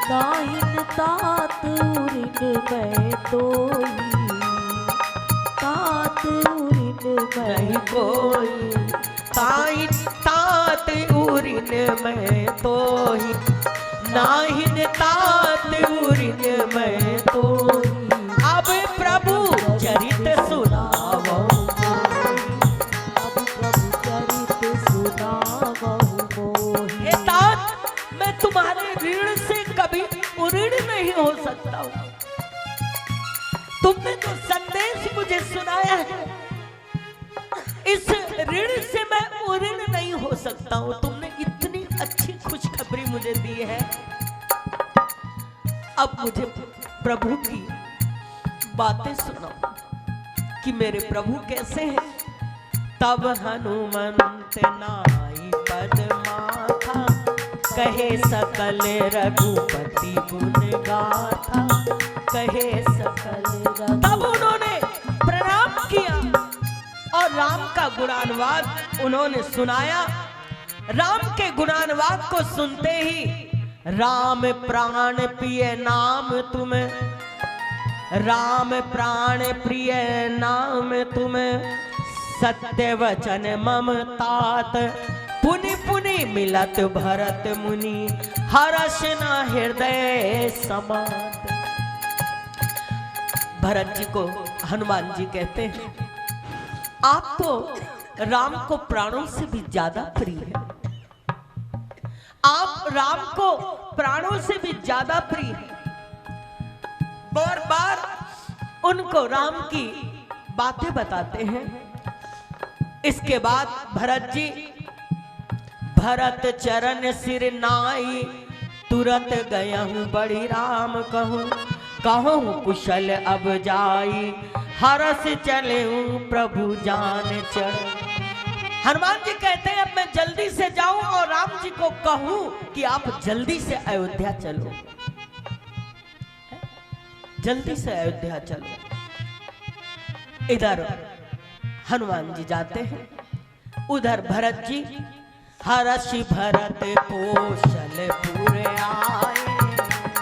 नाहिन तात उरिन मैं तोई, तात उरिन मैं नहीं कोई, ताई तात उरिन मैं तो ही, नाहिन तात उरिन मैं तो ही। अब प्रभु चरित सुनावो, अब प्रभु चरित सुनावहु मोहि। हे तात मैं तुम्हारे ऋण से कभी उऋण नहीं हो सकता हूँ। तुमने जो संदेश मुझे सुनाया है, इस ऋण से मैं उऋण नहीं हो सकता हूँ। तुमने इतनी अच्छी खुशखबरी मुझे दी है, अब मुझे प्रभु की बातें सुनाओ कि मेरे प्रभु कैसे हैं। तब हनुमंत नाई पद माथा, कहे सकल रघुपति गुण गाथा, कहे सकल रघु। तब उन्होंने प्रणाम किया और राम का गुणानुवाद उन्होंने सुनाया। राम के गुणानुवाद को सुनते ही राम प्राण प्रिय नाम तुम्हें, राम प्राण प्रिय नाम तुम्हें, सत्य वचन मम तात, पुनि पुनि मिलत भरत मुनि, हर्ष न हृदय समात। भरत जी को हनुमान जी कहते हैं, आप तो राम को प्राणों से भी ज्यादा प्रिय है, आप राम को प्राणों से भी ज्यादा प्रिय है। बार बार उनको राम की बातें बताते हैं। इसके बाद भरत जी, भरत चरण सिर नाई, तुरंत गया हूँ बड़ी राम कहूँ, कहूँ कुशल अब जाई, हरस चले हूँ प्रभु जान चढ़। हनुमान जी कहते हैं अब मैं जल्दी से जाऊं और राम जी को कहूं कि आप जल्दी से अयोध्या चलो, जल्दी से अयोध्या चलो। इधर हनुमान जी जाते हैं, उधर भरत जी हर्षि भरत कौशलपुर आए,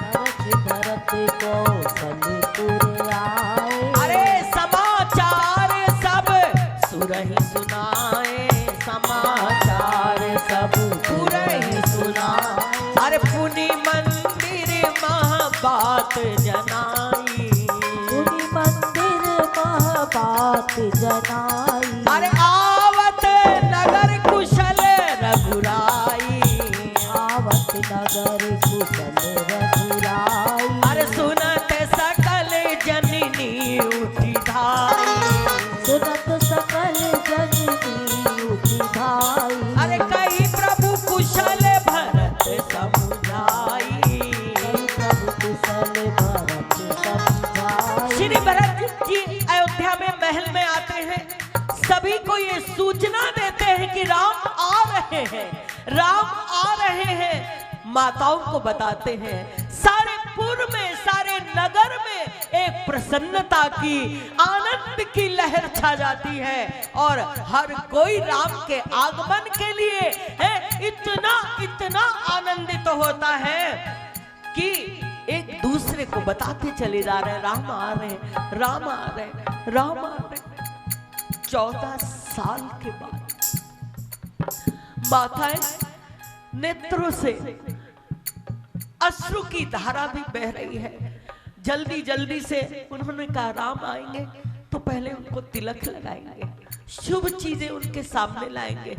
हर्षि भरत कौशलपुर आए। अरे समाचार सब सुरहि सुनाए, समाचार सब सुरहि सुनाए। अरे पुनि मंदिर महा बात जनाई, पुनि मंदिर महा बात जनाई। अरे आवत नगर कुशल रघुराई, आवत नगर कुशल रघुराई। अरे सुनत सकल जननी उठी धाई, सुनत सकल जननी उठी धाई। अरे कही प्रभु कुशल भरत समुझाई, कही प्रभु कुशल भरत समुझाई। श्री भरत जी अयोध्या में महल में आते हैं, सभी को ये सूचना देते हैं कि राम आ रहे हैं, राम आ रहे हैं। माताओं को बताते हैं, सारे पुर में, सारे नगर में एक प्रसन्नता की, आनंद की लहर छा जाती है और हर कोई राम के आगमन के लिए इतना इतना आनंदित होता है कि एक दूसरे को बताते चले जा रहे हैं, राम आ रहे हैं, राम आ रहे हैं, राम आ रहे हैं। 14 साल के बाद माताएं नेत्रों से अश्रु की धारा भी बह रही है। जल्दी जल्दी से उन्होंने कहा राम आएंगे तो पहले उनको तिलक लगाएंगे, शुभ चीजें उनके सामने लाएंगे।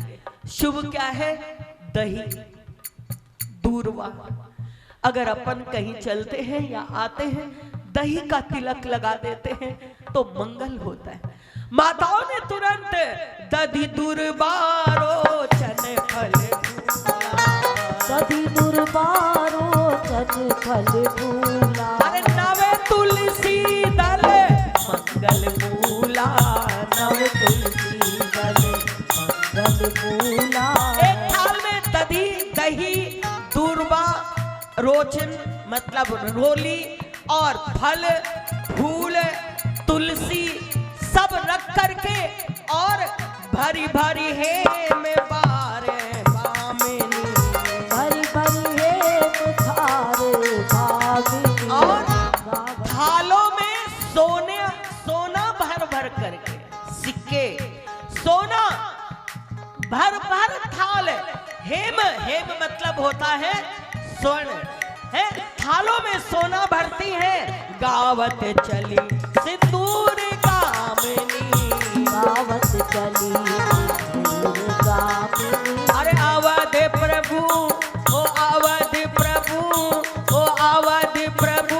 शुभ क्या है? दही, दूर्वा। अगर अपन कहीं चलते हैं या आते हैं, दही का तिलक लगा देते हैं तो मंगल होता है। माताओं ने तुरंत दधि दुर्बारो चन फल दधि दुर्बारो चन फल फूला। अरे नवे तुलसी दल मंगल मूला, नव तुलसी दल मंगल फूला। एक थाल में दही दूर्वा रोचन मतलब रोली और फल फूल तुलसी सब रख करके और भरी भरी है में बारे बामिनी, भरी भरी है थारे भामिनी। और थालों में सोना भर भर करके सिक्के, सोना भर भर थाल। हेम मतलब होता है स्वर्ण है, थालों में सोना भरती है। गावत चली सिंदूर गामिनी, गावत चली सिंदूर गामिनी। अरे अवध प्रभु ओ अवध प्रभु ओ अवध प्रभु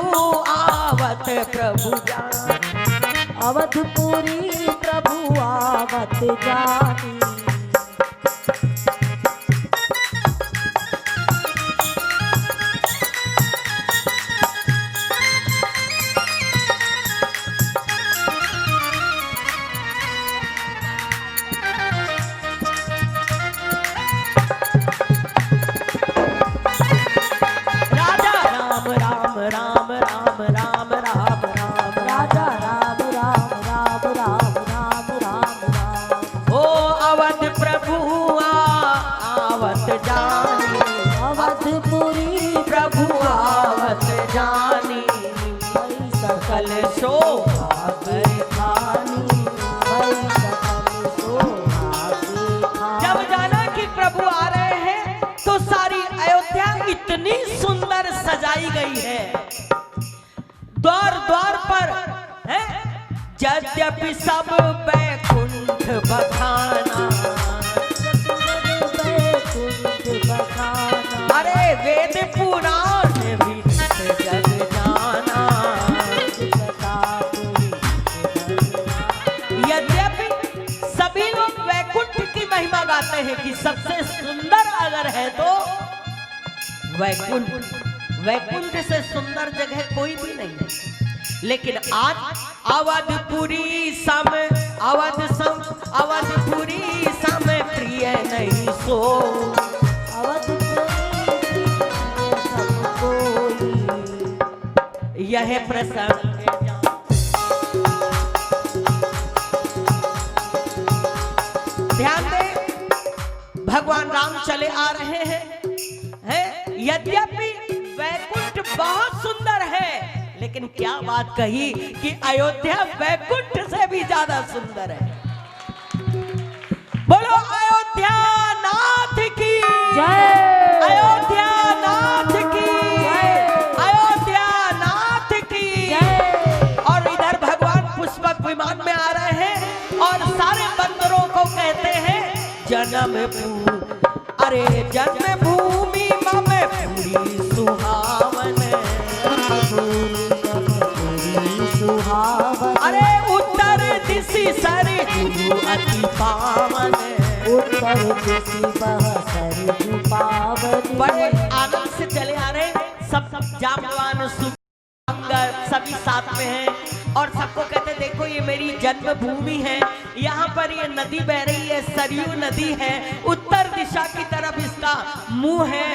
आवत प्रभु जान। अवधपुरी प्रभु आवत जानी। सकल शोभा खानी। जब जाना कि प्रभु आ रहे हैं तो सारी अयोध्या इतनी सुंदर सजाई गई है। द्वार द्वार पर है यद्यपि सब बैकुंठ बखाना। अरे वेद पुराण भी जग जाना। यद्यपि सभी लोग वैकुंठ की महिमा गाते हैं कि सबसे सुंदर अगर है तो वैकुंठ से सुंदर जगह कोई भी नहीं है। लेकिन आज अवधपुरी सम प्रिय नहीं सो। यह प्रसंग ध्यान दे, भगवान राम चले आ रहे हैं। यद्यपि वैकुंठ बहुत सुंदर है, लेकिन क्या बात कही कि अयोध्या वैकुंठ से भी ज्यादा सुंदर है। बोलो अयोध्या नाथ की जय। अयोध्या नाथ की जय। अयोध्या नाथ की जय। और इधर भगवान पुष्पक विमान में आ रहे हैं और सारे बंदरों को कहते हैं जन्म भूमि मम पूरी सुहावन। अरे उत्तर दिशि सरयू अति पावन। उत्तर दिशि बह सरयू पावन। बड़े आनंद से चले आ रहे सब जामवान सभी साथ में हैं और सबको कहते देखो ये मेरी जन्मभूमि है। यहाँ पर ये नदी बह रही है, सरयू नदी है। उत्तर दिशा की तरफ इसका मुंह है।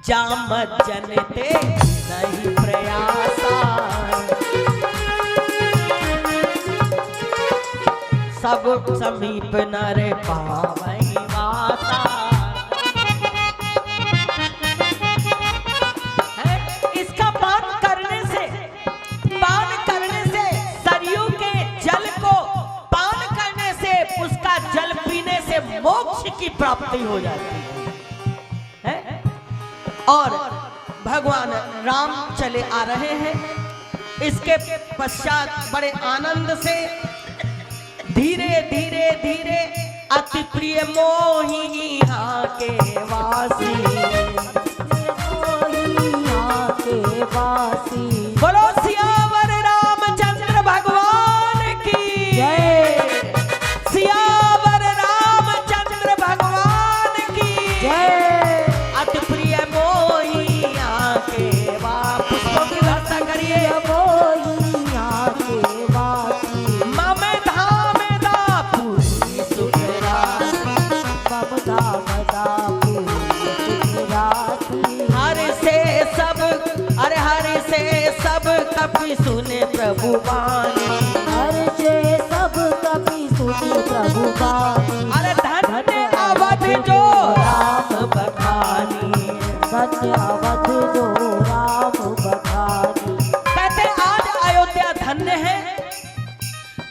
जाम जनते नहीं प्रयासा, सब समीप नर पावई वासा। इसका पान करने से सरयू के जल को पान करने से, उसका जल पीने से मोक्ष की प्राप्ति हो जाती है। और भगवान राम चले आ रहे हैं। इसके पश्चात बड़े आनंद से धीरे धीरे धीरे अति प्रिय मोही यहाँ के वासी। प्रभु बानी। हर्षे सब कपि सुनि प्रभु बानी। अरे धन्य अवध जो राम बखानी। धन्य अवध जो राम बखानी। कहते आज अयोध्या धन्य है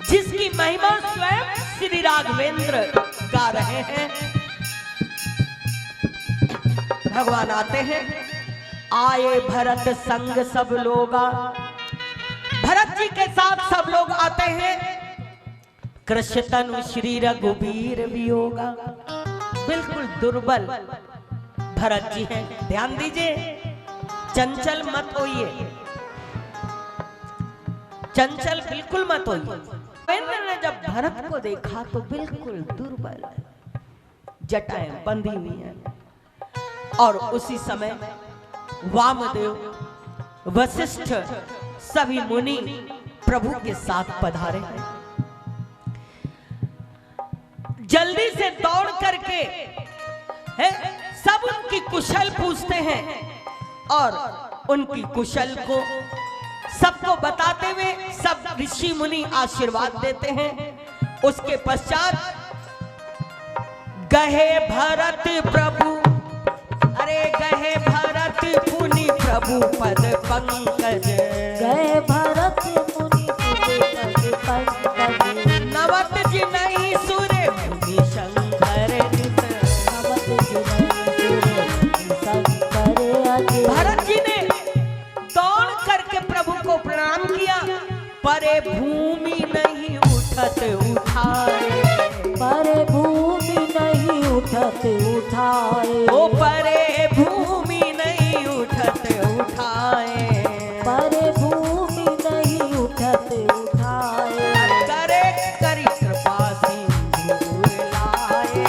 जिसकी महिमा स्वयं श्री राघवेंद्र गा रहे हैं। भगवान आते हैं, आए भरत संग सब लोगा। भरत जी के साथ सब लोग आते हैं। कृष्ण तनु श्री रघुबीर वियोगा। बिल्कुल दुर्बल भरत जी हैं, ध्यान दीजिए, चंचल मत होइए, चंचल बिल्कुल मत होइए। राघवेंद्र ने जब भरत को देखा तो बिल्कुल दुर्बल, जटाएं बंधी हुई हैं। और उसी समय वामदेव, वशिष्ठ, सभी मुनि प्रभु के साथ पधारे हैं। जल्दी से दौड़ करके सब उनकी कुशल पूछते हैं और उनकी कुशल को सबको बताते हुए सब ऋषि मुनि आशीर्वाद देते हैं। उसके पश्चात गहे भरत प्रभु, अरे गहे भरत मुनि प्रभु पद पंकज। गए भरत मुनि पद पंकज। नवत जी नहीं सुरे मुनि शंकर नित। नवत जी नहीं सुरे शंकर अजय। भरत जी ने दौड़ करके प्रभु को प्रणाम किया। परे भूमि नहीं उठत उठाए। परे भूमि नहीं उठत उठाए। ओ परे भूमि नहीं उठत उठाए। परे भूमि नहीं उठत उठाए। करे करी कृपा सिंदूर लाए।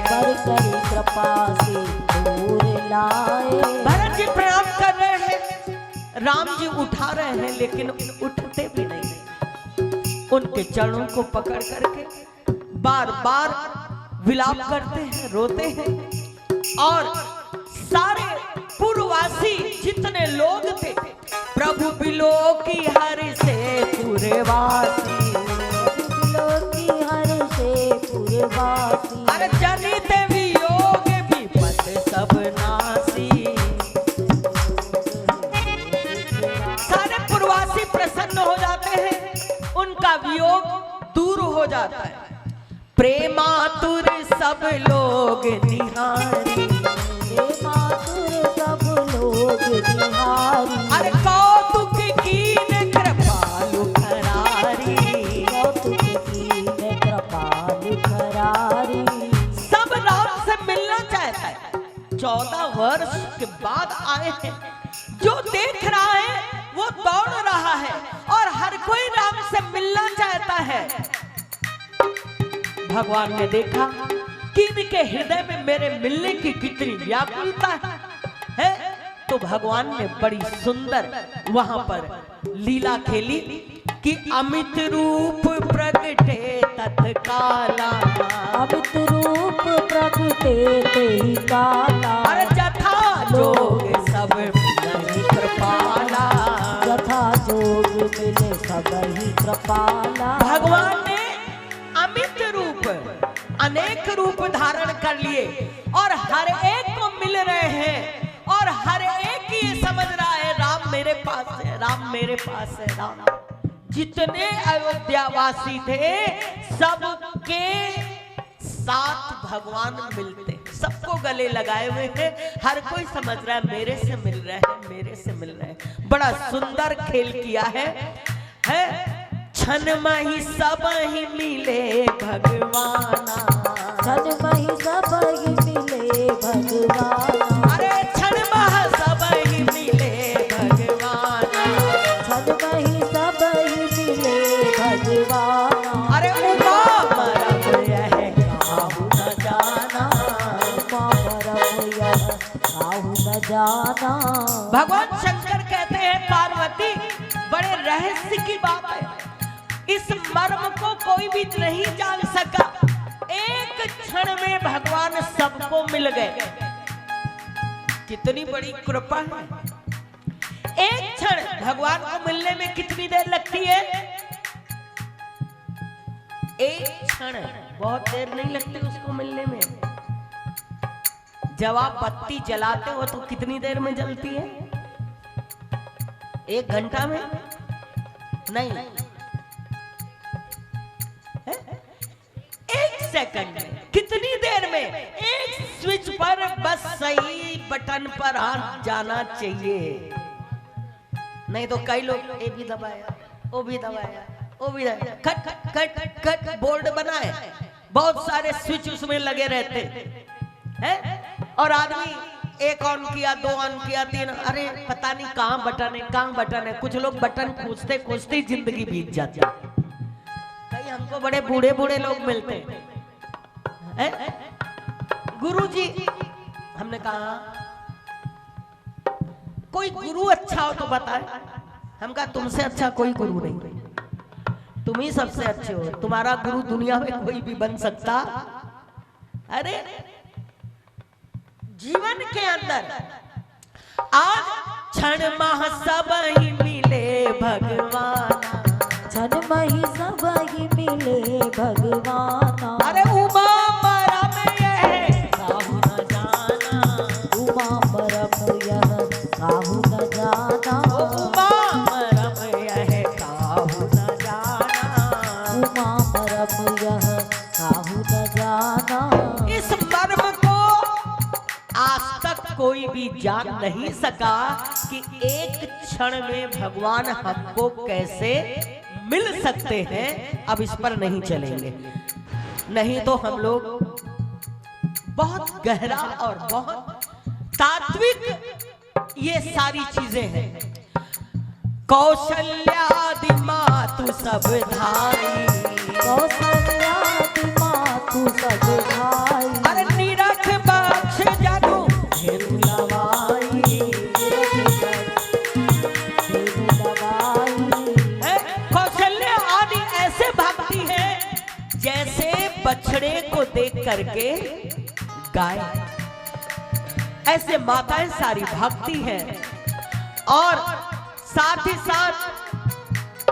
कर करी कृपा से दूर लाए। भरत जी प्रणाम कर रहे हैं, राम जी उठा रहे हैं लेकिन उठते भी नहीं। उनके चरणों को पकड़ करके बार बार विलाप करते हैं, रोते हैं। और सारे पूर्ववासी जितने लोग थे, प्रभु बिलो की हर से पूर्ववासी। की हर से पूर्ववासी। अरे जनित वियोग विपत सब नासी। सारे पूर्ववासी प्रसन्न हो जाते हैं, उनका वियोग दूर हो जाता है। प्रेमातुर सब लोग निहारी। प्रेमातुर सब लोग निहारी। अरे कौतुक कीन कृपालु खरारी। कौतुक कीन कृपालु खरारी। सब राम से मिलना चाहता है। 14 वर्ष के बाद आए हैं, जो देख रहा है वो दौड़ रहा है और हर कोई राम से मिलना चाहता है। भगवान ने देखा कि इनके हृदय में मेरे मिलने की कितनी व्याकुलता है, तो भगवान ने बड़ी सुंदर वहां पर लीला खेली कि अमित रूप प्रगटे तत्काला। अमित रूप प्रगटे तेहि काला। अरे जथा जोग सब नहीं कृपाला। जथा जोग मिले सब ही कृपाला। भगवान ने अमित रूप, अनेक रूप धारण कर लिए और हर एक को मिल रहे हैं और हर एक ये समझ रहा है राम मेरे पास है, राम मेरे पास है, राम। जितने अयोध्यावासी थे सबके साथ भगवान मिलते, सबको गले लगाए हुए हैं। हर कोई समझ रहा है मेरे से मिल रहे हैं, मेरे से मिल रहे हैं। बड़ा सुंदर खेल किया है? क्षण मही सब ही मिले भगवाना। क्षण मही सब ही मिले भगवाना। अरे क्षण मह सब ही मिले भगवाना। क्षण मही सब ही मिले भगवाना। अरे उमा मरम यह काहू न जाना। उमा मरम यह काहू न जाना। भगवान शंकर कहते हैं पार्वती बड़े रहस्य की बात है, इस मर्म को कोई भी नहीं जान सका। एक क्षण में भगवान सबको मिल गए। कितनी बड़ी कृपा है। एक क्षण भगवान को मिलने में कितनी देर लगती है? एक क्षण, बहुत देर नहीं लगती उसको मिलने में। जब आप बत्ती जलाते हो तो कितनी देर में जलती है? 1 घंटा में? नहीं, 1 सेकंड में। कितनी देर में? एक स्विच पर बस सही बटन पर हाथ जाना चाहिए। नहीं तो कई लोग ये भी दबाया, वो भी दबाया, वो भी दबाया, खट खट खट बोर्ड बनाए, बहुत सारे स्विच उसमें लगे रहते हैं। और आदमी 1 ऑन किया, 2 ऑन किया, 3, अरे पता नहीं कहाँ बटन है, कहाँ बटन है। कुछ लोग बटन खोजते खोजते जिंदगी बीत जाती है। कई हमको बड़े बूढ़े बूढ़े लोग मिलते हैं, गुरुजी। हमने कहा कोई गुरु अच्छा हो तो बताए। हम कहा तुमसे अच्छा कोई गुरु नहीं, तुम ही सबसे अच्छे हो। तुम्हारा गुरु दुनिया में कोई भी बन सकता। अरे जीवन के अंदर आज क्षण माह सब ही मिले भगवान, क्षण मही सब ही मिले भगवान। अरे उमा मरम यह काहू न जाना, उमा मरम यह काहू न जाना, उमा मरम यह काहू न जाना, उमा मरम यह काहू न जाना। इस मर्म को आज तक कोई भी जान नहीं सका कि एक क्षण में भगवान हमको कैसे मिल सकते हैं। अब इस पर नहीं चलेंगे, नहीं तो हम लोग बहुत गहरा और बहुत तात्विक ये सारी चीजें हैं। कौशल्यादि मातु सब धाई, कौशल्यादि मातु सब धाई, अरे निरख बख्श जनु धेनु लवाई, कौशल्या आदि ऐसे भागती है जैसे बछड़े को देख करके गाय, ऐसे माताएं सारी भागती हैं। और साथ ही साथ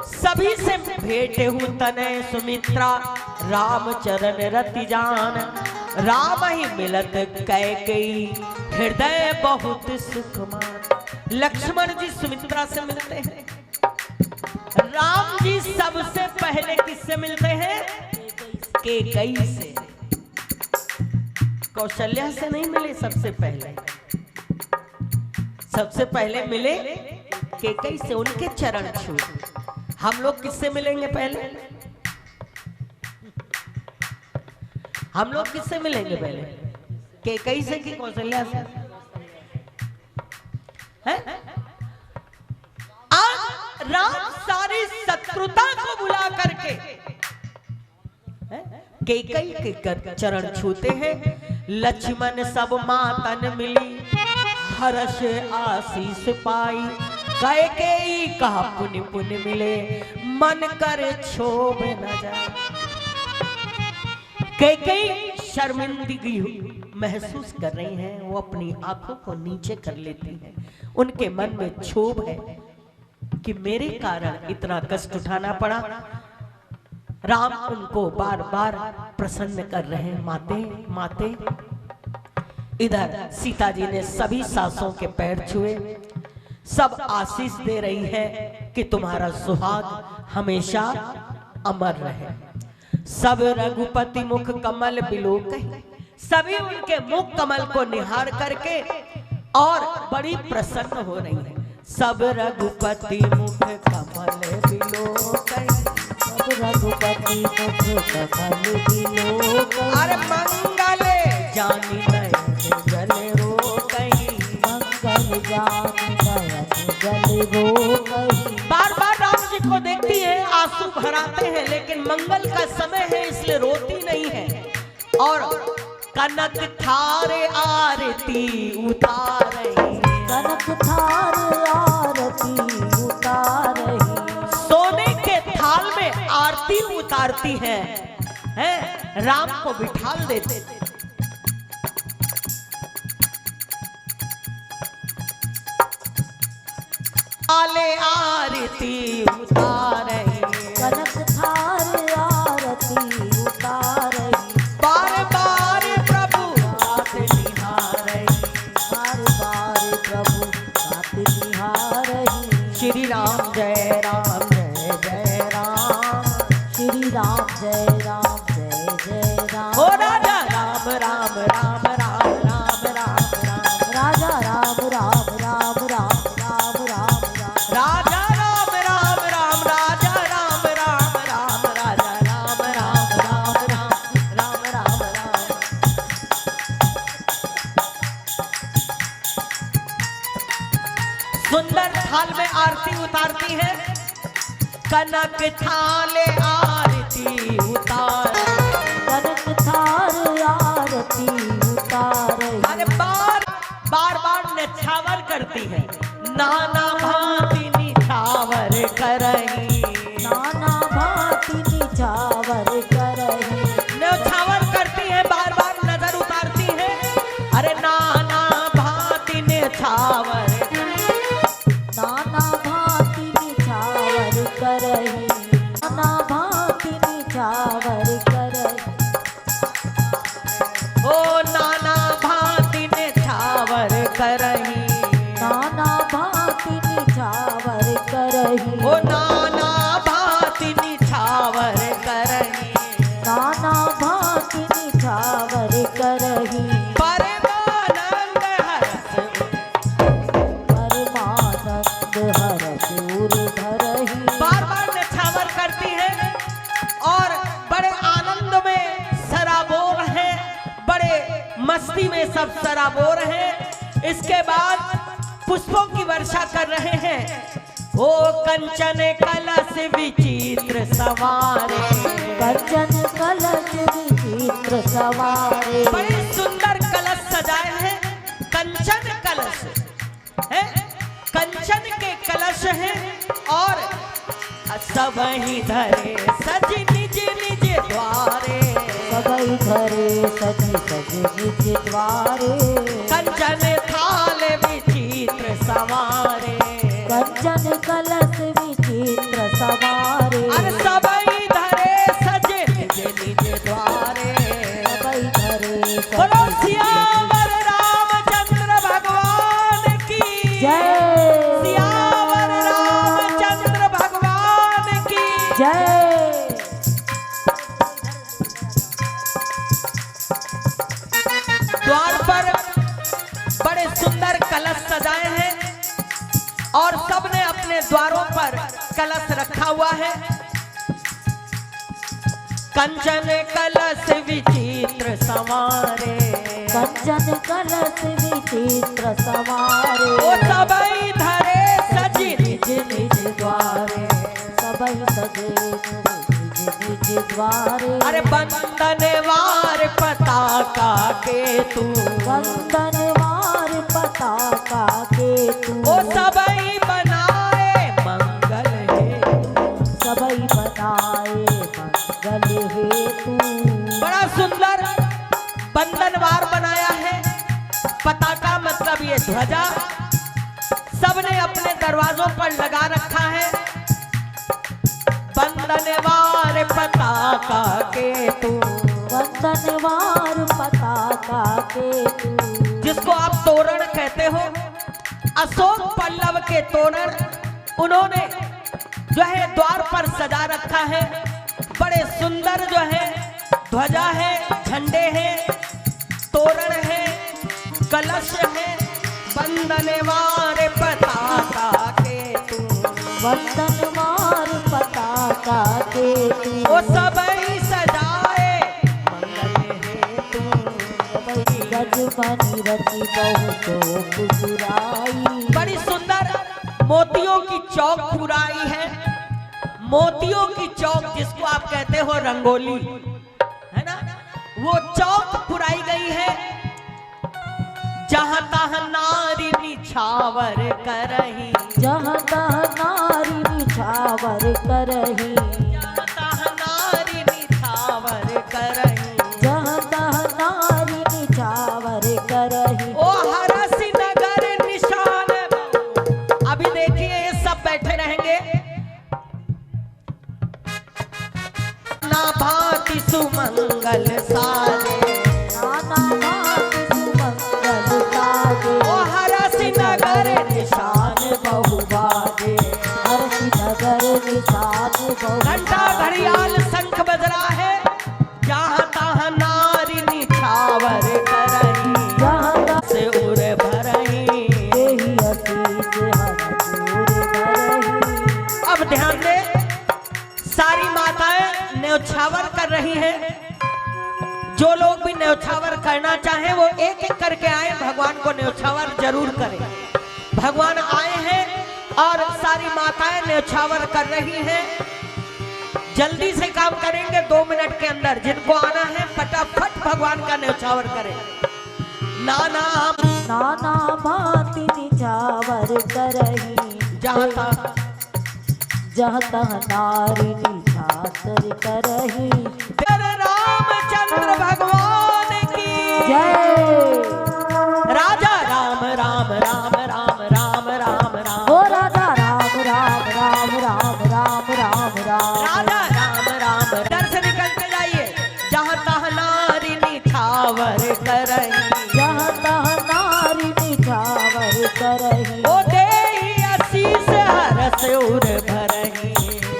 सभी से भेंटे हूं तनय सुमित्रा, रामचरण रति जान, राम ही मिलत कैकेयी, हृदय बहुत सुकुमार। लक्ष्मण जी सुमित्रा से मिलते हैं, राम जी सबसे पहले किससे मिलते हैं? कैकेयी से। कौशल्या से नहीं मिले सबसे पहले, सबसे पहले मिले कैकेयी से, उनके चरण छू। हम लोग किससे मिलेंगे पहले? हम लोग किससे मिलेंगे पहले? कैकेयी से कि कौशल्या से? हैं? आज राम सारी शत्रुता को बुला करके कैकेयी के चरण छूते हैं। लक्ष्मण सब मातन मिली, हर्ष आशीष पाई, कैकेयी कहा पुण्य पुण्य मिले, मन कर क्षोभ न जाए। कैकेयी शर्मिंदगी महसूस कर रही हैं, वो अपनी आंखों को नीचे कर लेती हैं। उनके मन में क्षोभ है कि मेरे कारण इतना कष्ट उठाना पड़ा। राम उनको बार बार प्रसन्न कर रहे हैं, माते माते। इधर सीता जी ने सभी सासों के पैर छुए, सब आशीष दे रही है कि तुम्हारा सुहाग हमेशा अमर रहे। सब रघुपति मुख कमल बिलोकहि, सभी उनके मुख कमल को निहार करके और बड़ी प्रसन्न हो रही है। सब रघुपति मुख कमल बिलोकहि, सब रघुपति मुख कमल बिलोकहि, अरे मंगल जानी नयन जल रोकहि, मंगल जानि नयन जल रोकहि। बार बार राम जी को देखती है, आंसू भराते हैं, लेकिन मंगल का समय है इसलिए रोती नहीं है। और कनक थारे आरती उतारही, कनक थार आरती उतारही, सोने के थाल में आरती उतारती है, राम को बिठाल देते। आले आरती आरती उतारही, कनक थार आरती उतारही, बार बार प्रभु हाथ निहारही, बार बार प्रभु हाथ निहारही। श्री राम जय राम जय जय राम, श्री राम जय राम जय जय राम। हो राजा राम राम राम राम राम राम राम, राजा राम राम राम राम राम राम राम। राजा राम राम राम, राजा राम राम राम, राजा राम राम राम राम राम राम राम। सुंदर थाल में आरती उतारती है, कनक थाले आरती उतार, कनक थार आरती उतारही, अरे बार बार निछावर करती है, नाना भांति निछावर करही, नाना भांति निछावर करही, न्यौछावर करती है, बार बार नजर उतारती है, अरे नाना भांति निछावर, नाना भांति निछावर करही, नाना भांति निछावर करही। ओ नाना भांति निछावर करही, नाना भांति निछावर करही, ओ नाना भांति निछावर करही, नाना भांति निछावर करही। परमानंद हरस, परमानंद हरस उर धरही, बार बार निछावर करती है और बड़े आनंद में सराबोर है, बड़े मस्ती में सब सराबोर है। इसके बाद पुष्पों की वर्षा कर रहे हैं। ओ कंचन कलश विचित्र सवारे, कंचन कलश विचित्र सवारे, बड़े सुंदर कलश सजाए हैं। कंचन कलश है, कंचन के कलश हैं और सब ही धरे सज निज निज द्वारे, सबई धरे सजी सजी निज द्वारे, कंचन थाल विचित्र सवारे, कंचन कलश विचित्र सवारे, अरे सब ही धरे सज निज निज द्वारे। सबई धरे बोलो सजी सियावर रामचंद्र भगवान की जय, सियावर रामचंद्र भगवान की जय। द्वार पर बड़े सुंदर कलश सजाए हैं और सबने अपने द्वारों पर कलश रखा हुआ है। कंचन कलश विचित्र सवारे, कंचन कलश विचित्र सवारे, ओ सबई धरे सजी निज निज द्वारे, सबई सजे निज निज द्वारे। अरे बंदन वार पताका के तू, वंदन वार पताका के तू, ओ सबई बनाए मंगल है, सबई बनाए मंगल हेतु। बड़ा सुंदर बंधनवार बनाया है। पताका मतलब ये ध्वजा सबने अपने दरवाजों पर लगा रखा है। बंधनवार पताका के तू, वंदन वार पताका के तू, जिसको आप तोरण कहते हो, अशोक पल्लव के तोरण उन्होंने जो है द्वार पर सजा रखा है। बड़े सुंदर जो है ध्वजा है, झंडे हैं, तोरण है, कलश है। बंदनवार पताका के तू, वंदन वार पताका के तू, ओ सबई सजाए मंगल हेतु। गज बनी रची बहु चौक पुराई, बड़ी सुंदर मोतियों की चौक पुराई है। मोतियों की चौक जिसको आप कहते हो रंगोली, है ना, वो चौक पुराई गई है। जहां तहां नारी निछावर करही, जहाँ तहाँ नारी निछावर करही, जहां तहां नारी निछावर करही। जहाँ तहाँ नारी निछावर करही। ओ हरसी नगर निशान, अभी देखिए ये सब बैठे रहेंगे। सुमंगल साजे, नाना मात सुमंगल साजे, ओ हरस नगर निशान बहु बाजे। हर्ष नगर निशान बहु घंटा घड़ियाल शंख बज रहा है, जहाँ तहाँ नारी निछावर करही, जहाँ से उर भरही। देहि असीस हरसूर भरही। अब ध्यान दे, सारी माताएं न्यौछावर कर रही हैं। जो लोग भी न्यौछावर करना चाहें वो एक एक करके आए, भगवान को न्यौछावर जरूर करें। भगवान आए हैं और सारी माताएं न्यौछावर कर रही हैं। जल्दी से काम करेंगे, 2 मिनट के अंदर। जिनको आना है फटाफट भगवान का न्यौछावर करें। नाना नाना भांति निछावर करही, जहाँ तहाँ जहाँ तहाँ नारी निछावर करही। तेरे रामचंद्र भगवान की जय राजा राम राम राम राम राम राम राम, हो राजा राम राम राम राम राम राम राम। राजा राम राम। डर से निकलते जाइए, जहाँ तहाँ नारी निछावर करही, जहाँ तहाँ नारी निछावर करही। ओ देहि आशीष हरस उर भरही।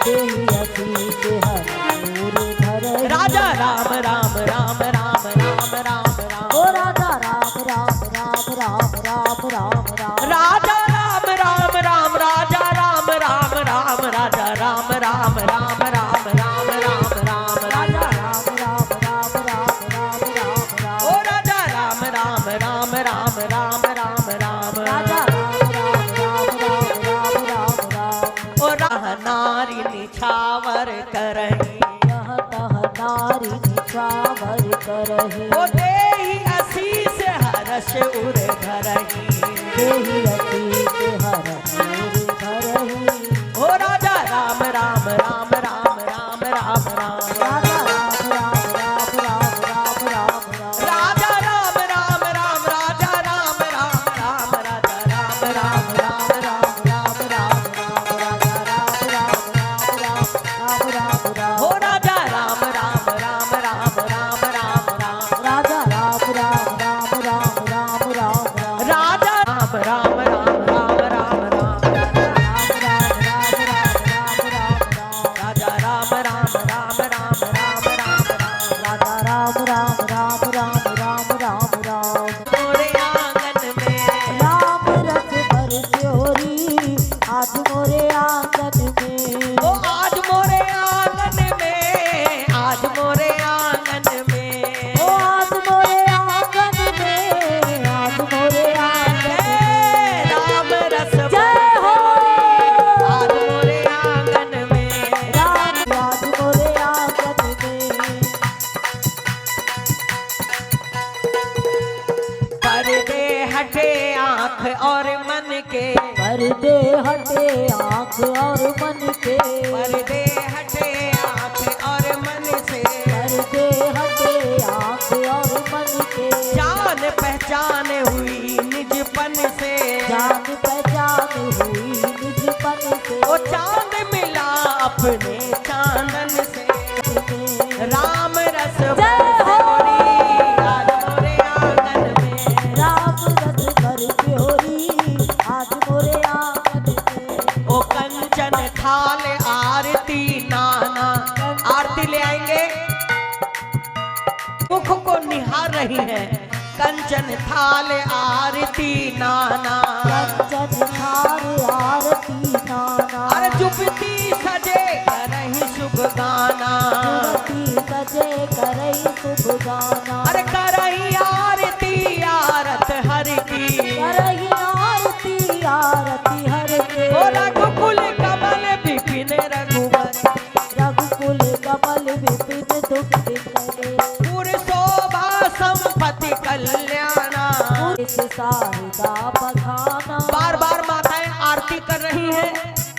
देहि असीस हरसूर भरही। राजा राम राम राम राम राम राम राम, हो राजा राम राम राम राम राम राम राम। राजा राम राम राम राजा राम राम राम राजा राम राम राम राम राम राम राम राजा राम राम राम राम राम राम राम। ओ राजा राम राम राम राम राम राम राम, राजा राम राम राम राम राम राम राम। ओ राह नारी निछावर करही, जहाँ तहाँ नारी निछावर करही। ओ देहि आशीष हरस उर भरही। देहि असीस हरसूर भरही। ओ राजा राम राम राम राम राम राम राम, राजा राम राम राम राम राम राम राम। राजा राम राम राम राजा राम राम राम राजा राम राम राम राम राम राम राम, राजा राम राम राम राम राम राम। ओ राजा राम राम राम राम राम राम राम, राजा राम राम राम राम राम राम राम। राजा राम राम राम राम राम राम, राजा राम राम राम राम राम राम राम, राजा राम राम राम राम राम राम राम। मोरे आंगन में राम रस बरस्योरी आज मोरे आंगन में। ओ आज मोरे आंगन में, आज मोरे आंगन में, ओ आज मोरे आंगन में, आज मोरे आंगन में। राम रस जय हो आज मोरे आंगन में, राम आज मोरे आंगन में। पर्दे हटे आंख और मन के, पर्दे हटे आँख और मन के। पर्दे हटे आंख और मन से, पर्दे हटे आँख और मन के। जान पहचान हुई निजपन से, जान पहचान हुई निजपन से। ओ चांद मिला अपने चांदन से, राम रस जय हो। आज मोरे आंगन में, राम रस बरस्योरी आज मोरे आंगन में। ओ कंचन थाल आरती नाना, आरती ले आएंगे। मुख को निहार रही है, कंचन थाल आरती नाना, कंचन थाल आरती नाना। अरे जुबती सजे करही शुभ गाना, जुबती सजे करई शुभ गाना। अरे करही आरती आरत हर की, करही आरती आरती हर के। ओ रघुकुल कमल बिपिन रघुवर, रघुकुल कमल विपिन दुख बिसरे। पुर शोभा संपत्ति कल्याणा। पुरुष साहिदा बखाना। बार बार माताएं आरती कर रही हैं,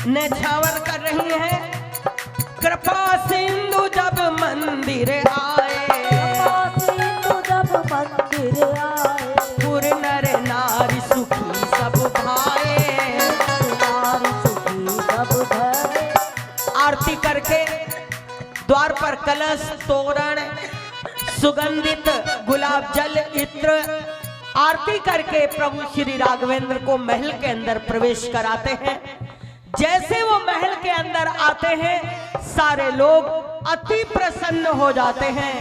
न्यौछावर कर रही हैं। कृपा सिंधु जब मंदिर आए, सिंधु जब मंदिर आए। पुर नर नारी सुखी सब भाए। नारी सुखी सब भय। आरती करके द्वार पर कलश, तोरण, सुगंधित गुलाब जल, इत्र आरती करके प्रभु श्री राघवेंद्र को महल के अंदर प्रवेश कराते हैं। जैसे वो महल के अंदर आते हैं, सारे लोग अति प्रसन्न हो जाते हैं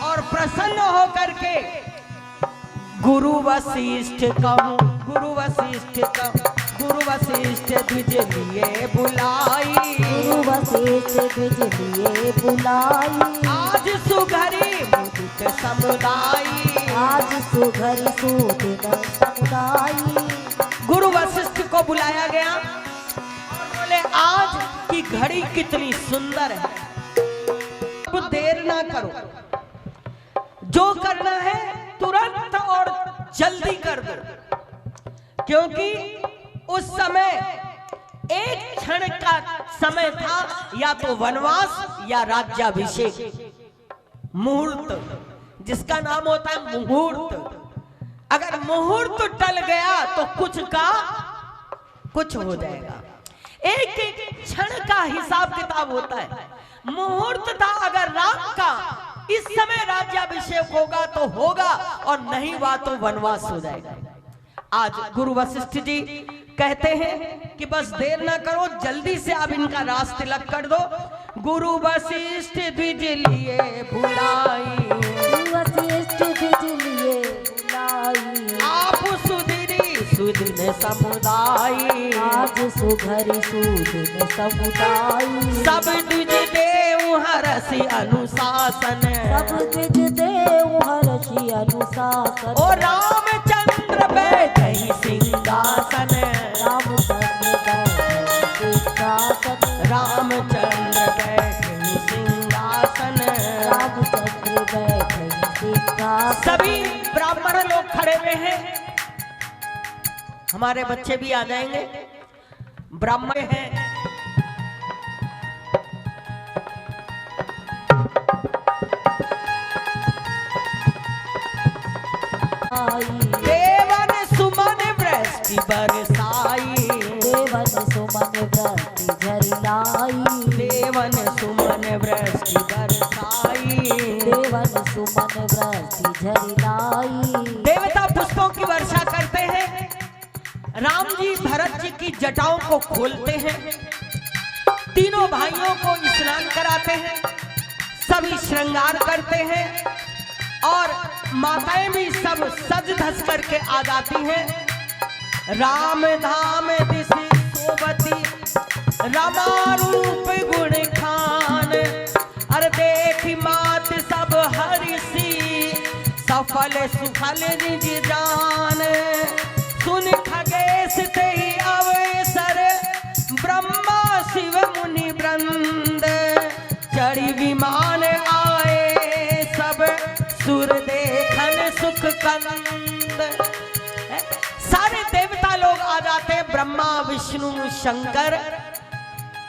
और प्रसन्न होकर के गुरु वशिष्ठ द्विज लिए बुलाई, गुरु वशिष्ठ द्विज लिए बुलाई। आज सुघरी मुदित समुदाई, आज सुघरी सुदिन समुदाई। गुरु वशिष्ठ को बुलाया गया और बोले आज की घड़ी कितनी सुंदर है, अब देर ना करो, जो करना है तुरंत और जल्दी कर दो, क्योंकि उस समय एक क्षण का समय था, या तो वनवास या राज्याभिषेक, मुहूर्त जिसका नाम होता है मुहूर्त। अगर मुहूर्त टल गया तो कुछ का कुछ हो जाएगा। एक एक क्षण का हिसाब किताब होता है। मुहूर्त था अगर रात का, इस समय राज्याभिषेक होगा तो होगा और नहीं हुआ तो वनवास हो जाएगा। आज गुरु वशिष्ठ जी कहते हैं कि बस देर ना करो, जल्दी से आप इनका राज तिलक कर दो। गुरु वशिष्ठ द्विज लिए बुलाई, वशिष्ठ द्विज लिए बुलाई। आप सुधीरी सुदिन समुदाई, आज सुघरी सुदिन समुदाई। सब द्विज देव हरसि अनुशासन, सब द्विज देव हरषि अनुशासन। ओ रामचंद्र बैठे सिंहासन, रामचंद्र बैठे सिंहासन, रामचंद्र बैठे सिंहासन। रामचंद्र बैठे सिंहासन। सभी ब्राह्मण लोग खड़े हुए हैं, हमारे बच्चे भी आ जाएंगे, ब्राह्मण हैं। देवन सुमन वृष्टि बरसाई, देवन सुमन वृष्टि झरिलाई। देवन सुमन वृष्टि बरसाई, देवन सुमन वृष्टि झरिलाई। देवता पुष्पों की वर्षा करते हैं। राम जी भरत जी की जटाओं को खोलते हैं, तीनों भाइयों को स्नान कराते हैं, सभी श्रृंगार करते हैं और माताएं भी सब सज धज करके आ जाती हैं। राम धाम दिशि सोबती, रमा रूप गुण खान, अरे देखी मात सब हरिषि, सफल सुफल निज जान। सुन खगेश तेहि अवसर, ब्रह्मा शिव मुनि वृंद, चढ़ी विमान आए सब, सुर देखन सुख कंद। सारे देवता लोग आ जाते हैं, ब्रह्मा विष्णु शंकर।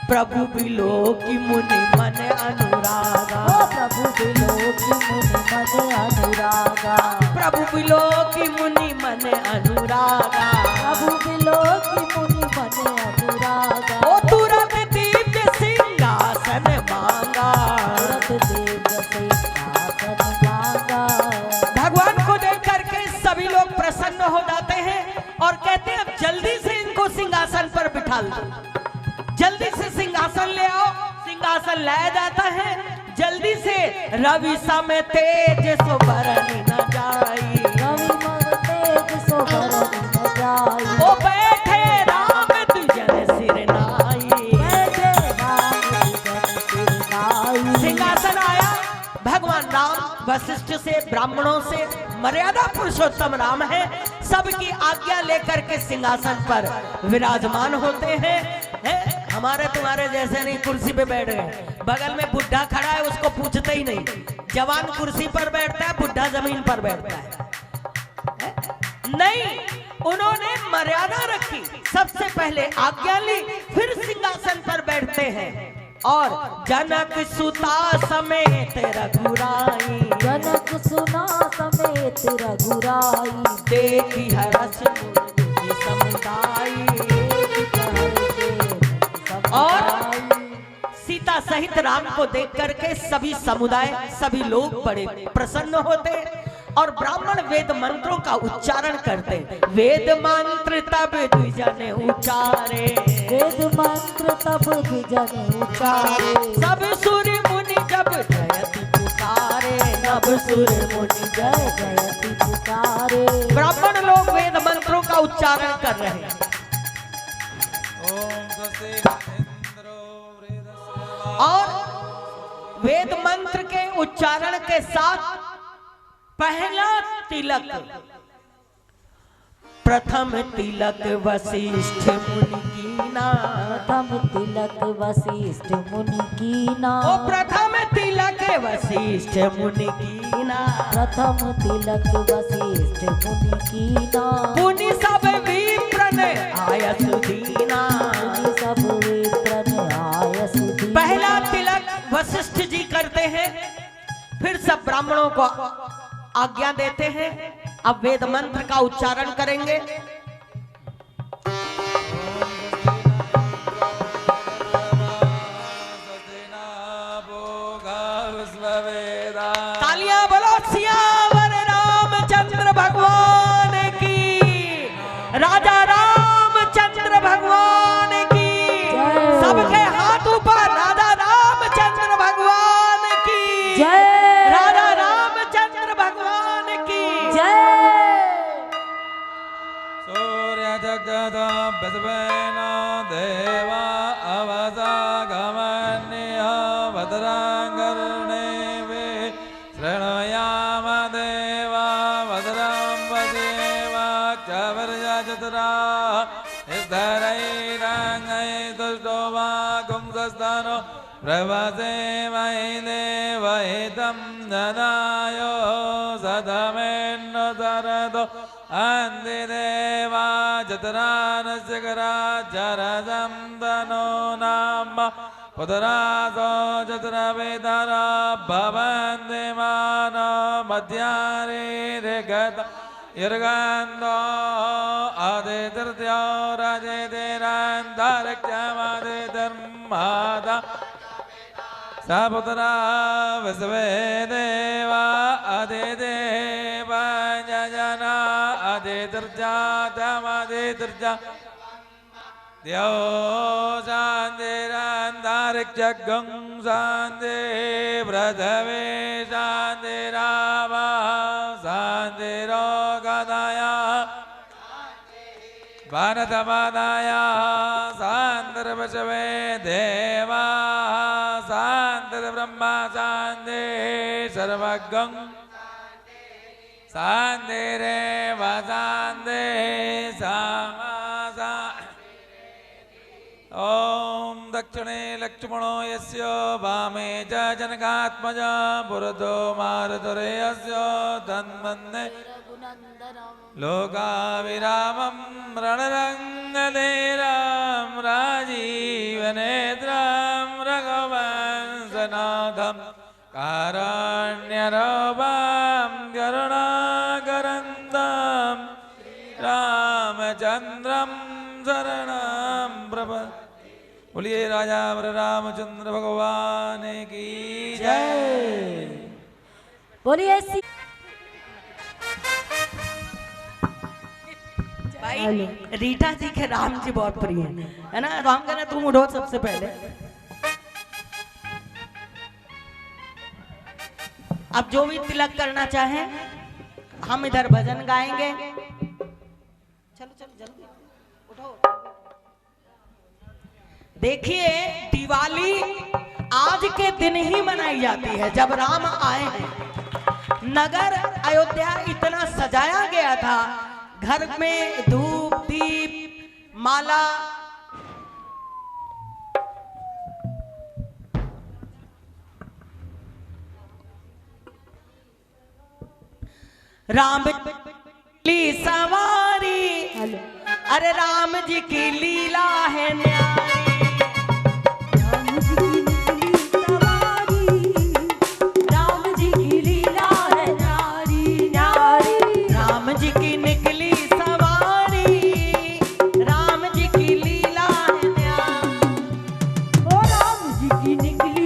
प्रभु बिलो की मुनि मन अनुरागा, ओ प्रभु बिलो की मुनि मन अनुरागा। प्रभु बिलो की मुनि मन अनुरागा। प्रभु बिलो की मुनि मन अनुरागा। ओ तुरंत दिव्य सिंहासन मांगा, तुरंत दिव्य सिंहासन मांगा। भगवान को देख करके सभी लोग प्रसन्न हो जाते हैं और कहते हैं अब जल्दी से इनको सिंहासन पर बिठा दो, जल्दी से सिंहासन ले आओ। सिंहासन लाया जाता है, जल्दी से रवि सम तेज सो बरनी न जाई, रवि मग तेज सो बरनी न जाई। ओ बैठे राम दुजन सिर नाई, बैठे राम दुजन सिर नाई। सिंहासन आया। भगवान राम वशिष्ठ से, ब्राह्मणों से, मर्यादा पुरुषोत्तम राम है, सबकी आज्ञा लेकर के सिंहासन पर विराजमान होते हैं। हमारे तुम्हारे जैसे नहीं कुर्सी पे बैठ गए, बगल में बुढ़ा खड़ा है उसको पूछते ही नहीं। जवान कुर्सी पर बैठता है, बुढ़ा जमीन पर बैठता है। नहीं, उन्होंने मर्यादा रखी, सबसे पहले आज्ञा ली, फिर सिंहासन पर बैठते हैं। और जनक सुता समेत रघुराई, जनक सुना समेत रघुराई। देखी हरस मुनि समुदाई। और सीता सीता सहित राम को देख करके सभी समुदाय सभी लोग बड़े प्रसन्न होते और ब्राह्मण वेद मंत्रों का उच्चारण करते। वेद मंत्र तब द्विजन उच्चारे, वेद मंत्र तब द्विजन उच्चारे, सब सुर मुनि जब जयति पुकारे, सब सुर मुनि जय जयति पुकारे। ब्राह्मण लोग वेद मंत्रों का उच्चारण कर रहे हैं। और वेद मंत्र के उच्चारण के साथ पहला तिलक, प्रथम तिलक वशिष्ठ मुनि कीना, प्रथम तिलक वशिष्ठ मुनि कीना, ओ प्रथम तिलक वशिष्ठ मुनि कीना, प्रथम तिलक वशिष्ठ मुनि कीना, मुनि सब विप्रन आय सुदीना, मुनि सब विप्रन आय सुदीना। पहला तिलक वशिष्ठ जी करते हैं, फिर सब ब्राह्मणों को आज्ञा देते हैं। अब वेद मंत्र का उच्चारण करेंगे। तालियां बोलो सियावर रामचंद्र भगवान की, राजा रामचंद्र भगवान की, सबके हाथ ऊपर राजा रामचंद्र भगवान की जय, राजा रामचंद्र भगवान की जय। सूर्य जगद बसवेन देवा अवसा गमन्य भद्रांगर्णे वे शृणुयाम देवा भद्रां वदेवा चवर्यचतुरा स्थरैरङ्गै तुष्टो वा कुंसस्तनो प्रवसे वै देवहितं जनायो सदमेन्न सरदो अन्ति देवा चतुरानस्य कराचरजं तनो नाम पुतरासो चतुरवेदरा भवन्ति मानो मध्यारेर्गत यर्गन्धो आदितृतीयो राजेतिरन्तरिक्षमादिधर्मादा सपुत्रा विश्वे देवा आदिदेवा जजना आदितर्जातमादितर्जा द्यो शान्तिरन्तरिक्षगं शान्ति पृथ्वी शान्तिरावा शान्तिरोगदया भारतमादाया शान्तिर्विश्वे देवा शान्तिर्ब्रह्मा शान्ति सर्वगं शान्तिरेव शान्ति सामा। ओम दक्षिणे लक्ष्मणो यस्य वामे च जनकात्मजा पुरतो मारुतरे यस्य तन्वन्दे लोकाविरामं रणरङ्गधीरं राजीवनेत्रं रघुवंशनाथं कारुण्यरूपं करुणाकरन्दं रामचन्द्रं शरणं प्रपद्ये। बोलिए राजा रामचंद्र भगवान की जय। बोलिए भाई रीटा जी के राम जी बहुत प्रिय है ना, तो हम कहना तुम उठो सबसे पहले। अब जो भी तिलक करना चाहे हम इधर भजन गाएंगे। चलो चलो जल्दी उठो। देखिए दिवाली आज के दिन ही मनाई जाती है जब राम आए हैं। नगर अयोध्या इतना सजाया गया था, घर में धूप दीप माला राम ली सवारी, अरे राम जी की लीला है न्यारी। राम जी की लीला है न्यारी न्यारी, राम जी की निकली सवारी, राम जी की लीला है न्यारी। ओ राम जी की निकली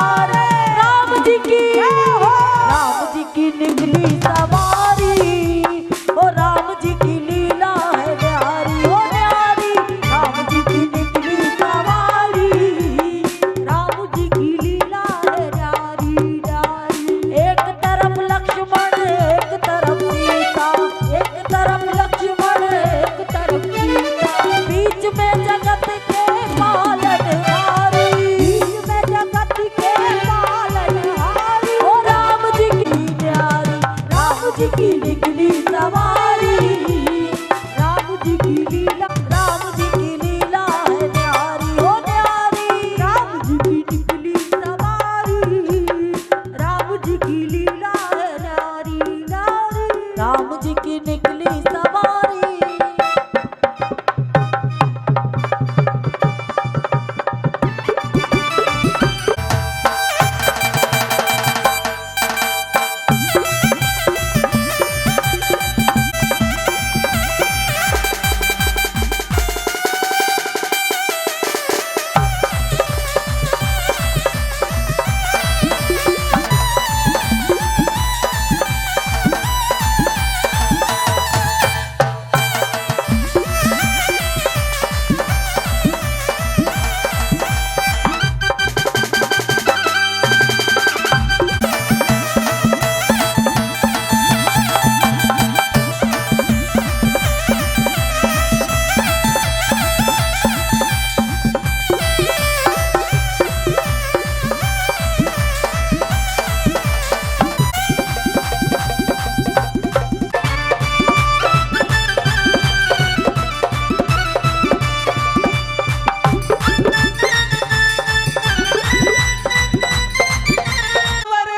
न्यारी राम जी की निकली सवारी ओ राम जी की लीला है न्यारी ओ न्यारी राम जी की निकली सवारी राम जी की लीला है न्यारी न्यारी एक तरफ लक्ष्मण एक तरफ सीता एक तरफ लक्ष्मण एक तरफ सीता बीच में जगत के पालनहारी बीच में जगत के पालनहारी ओ राम जी की न्यारी राम जी की निकली सवारी राम जी की लीला है न्यारी ओ न्यारी राम जी की निकली सवारी राम जी की लीला है न्यारी न्यारी राम जी की निकली सवारी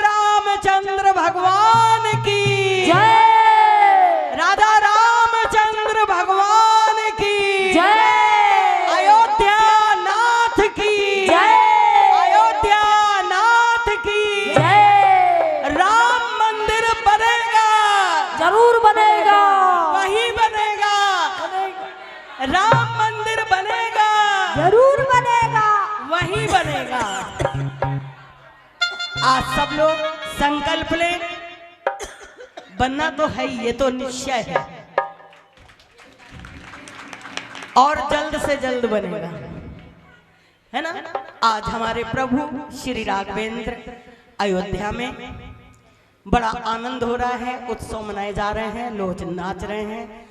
रामचंद्र भगवान की जय राधा रामचंद्र भगवान की जय अयोध्या नाथ की जय अयोध्या नाथ की जय राम मंदिर बनेगा जरूर बनेगा वही बनेगा राम मंदिर बनेगा जरूर बनेगा वही बनेगा। आज सब लोग संकल्प ले, बनना तो है ये तो निश्चय है और जल्द से जल्द बनेगा, है ना। आज हमारे प्रभु श्री राघवेंद्र अयोध्या में बड़ा आनंद हो रहा है, उत्सव मनाए जा रहे हैं, लोग नाच रहे हैं,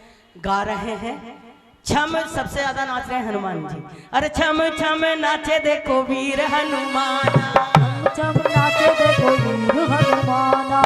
गा रहे हैं। छम सबसे ज्यादा नाच रहे हैं हनुमान जी। अरे छम छम नाचे देखो वीर हनुमान, चम नाचे देखो वीर हनुमाना। ओ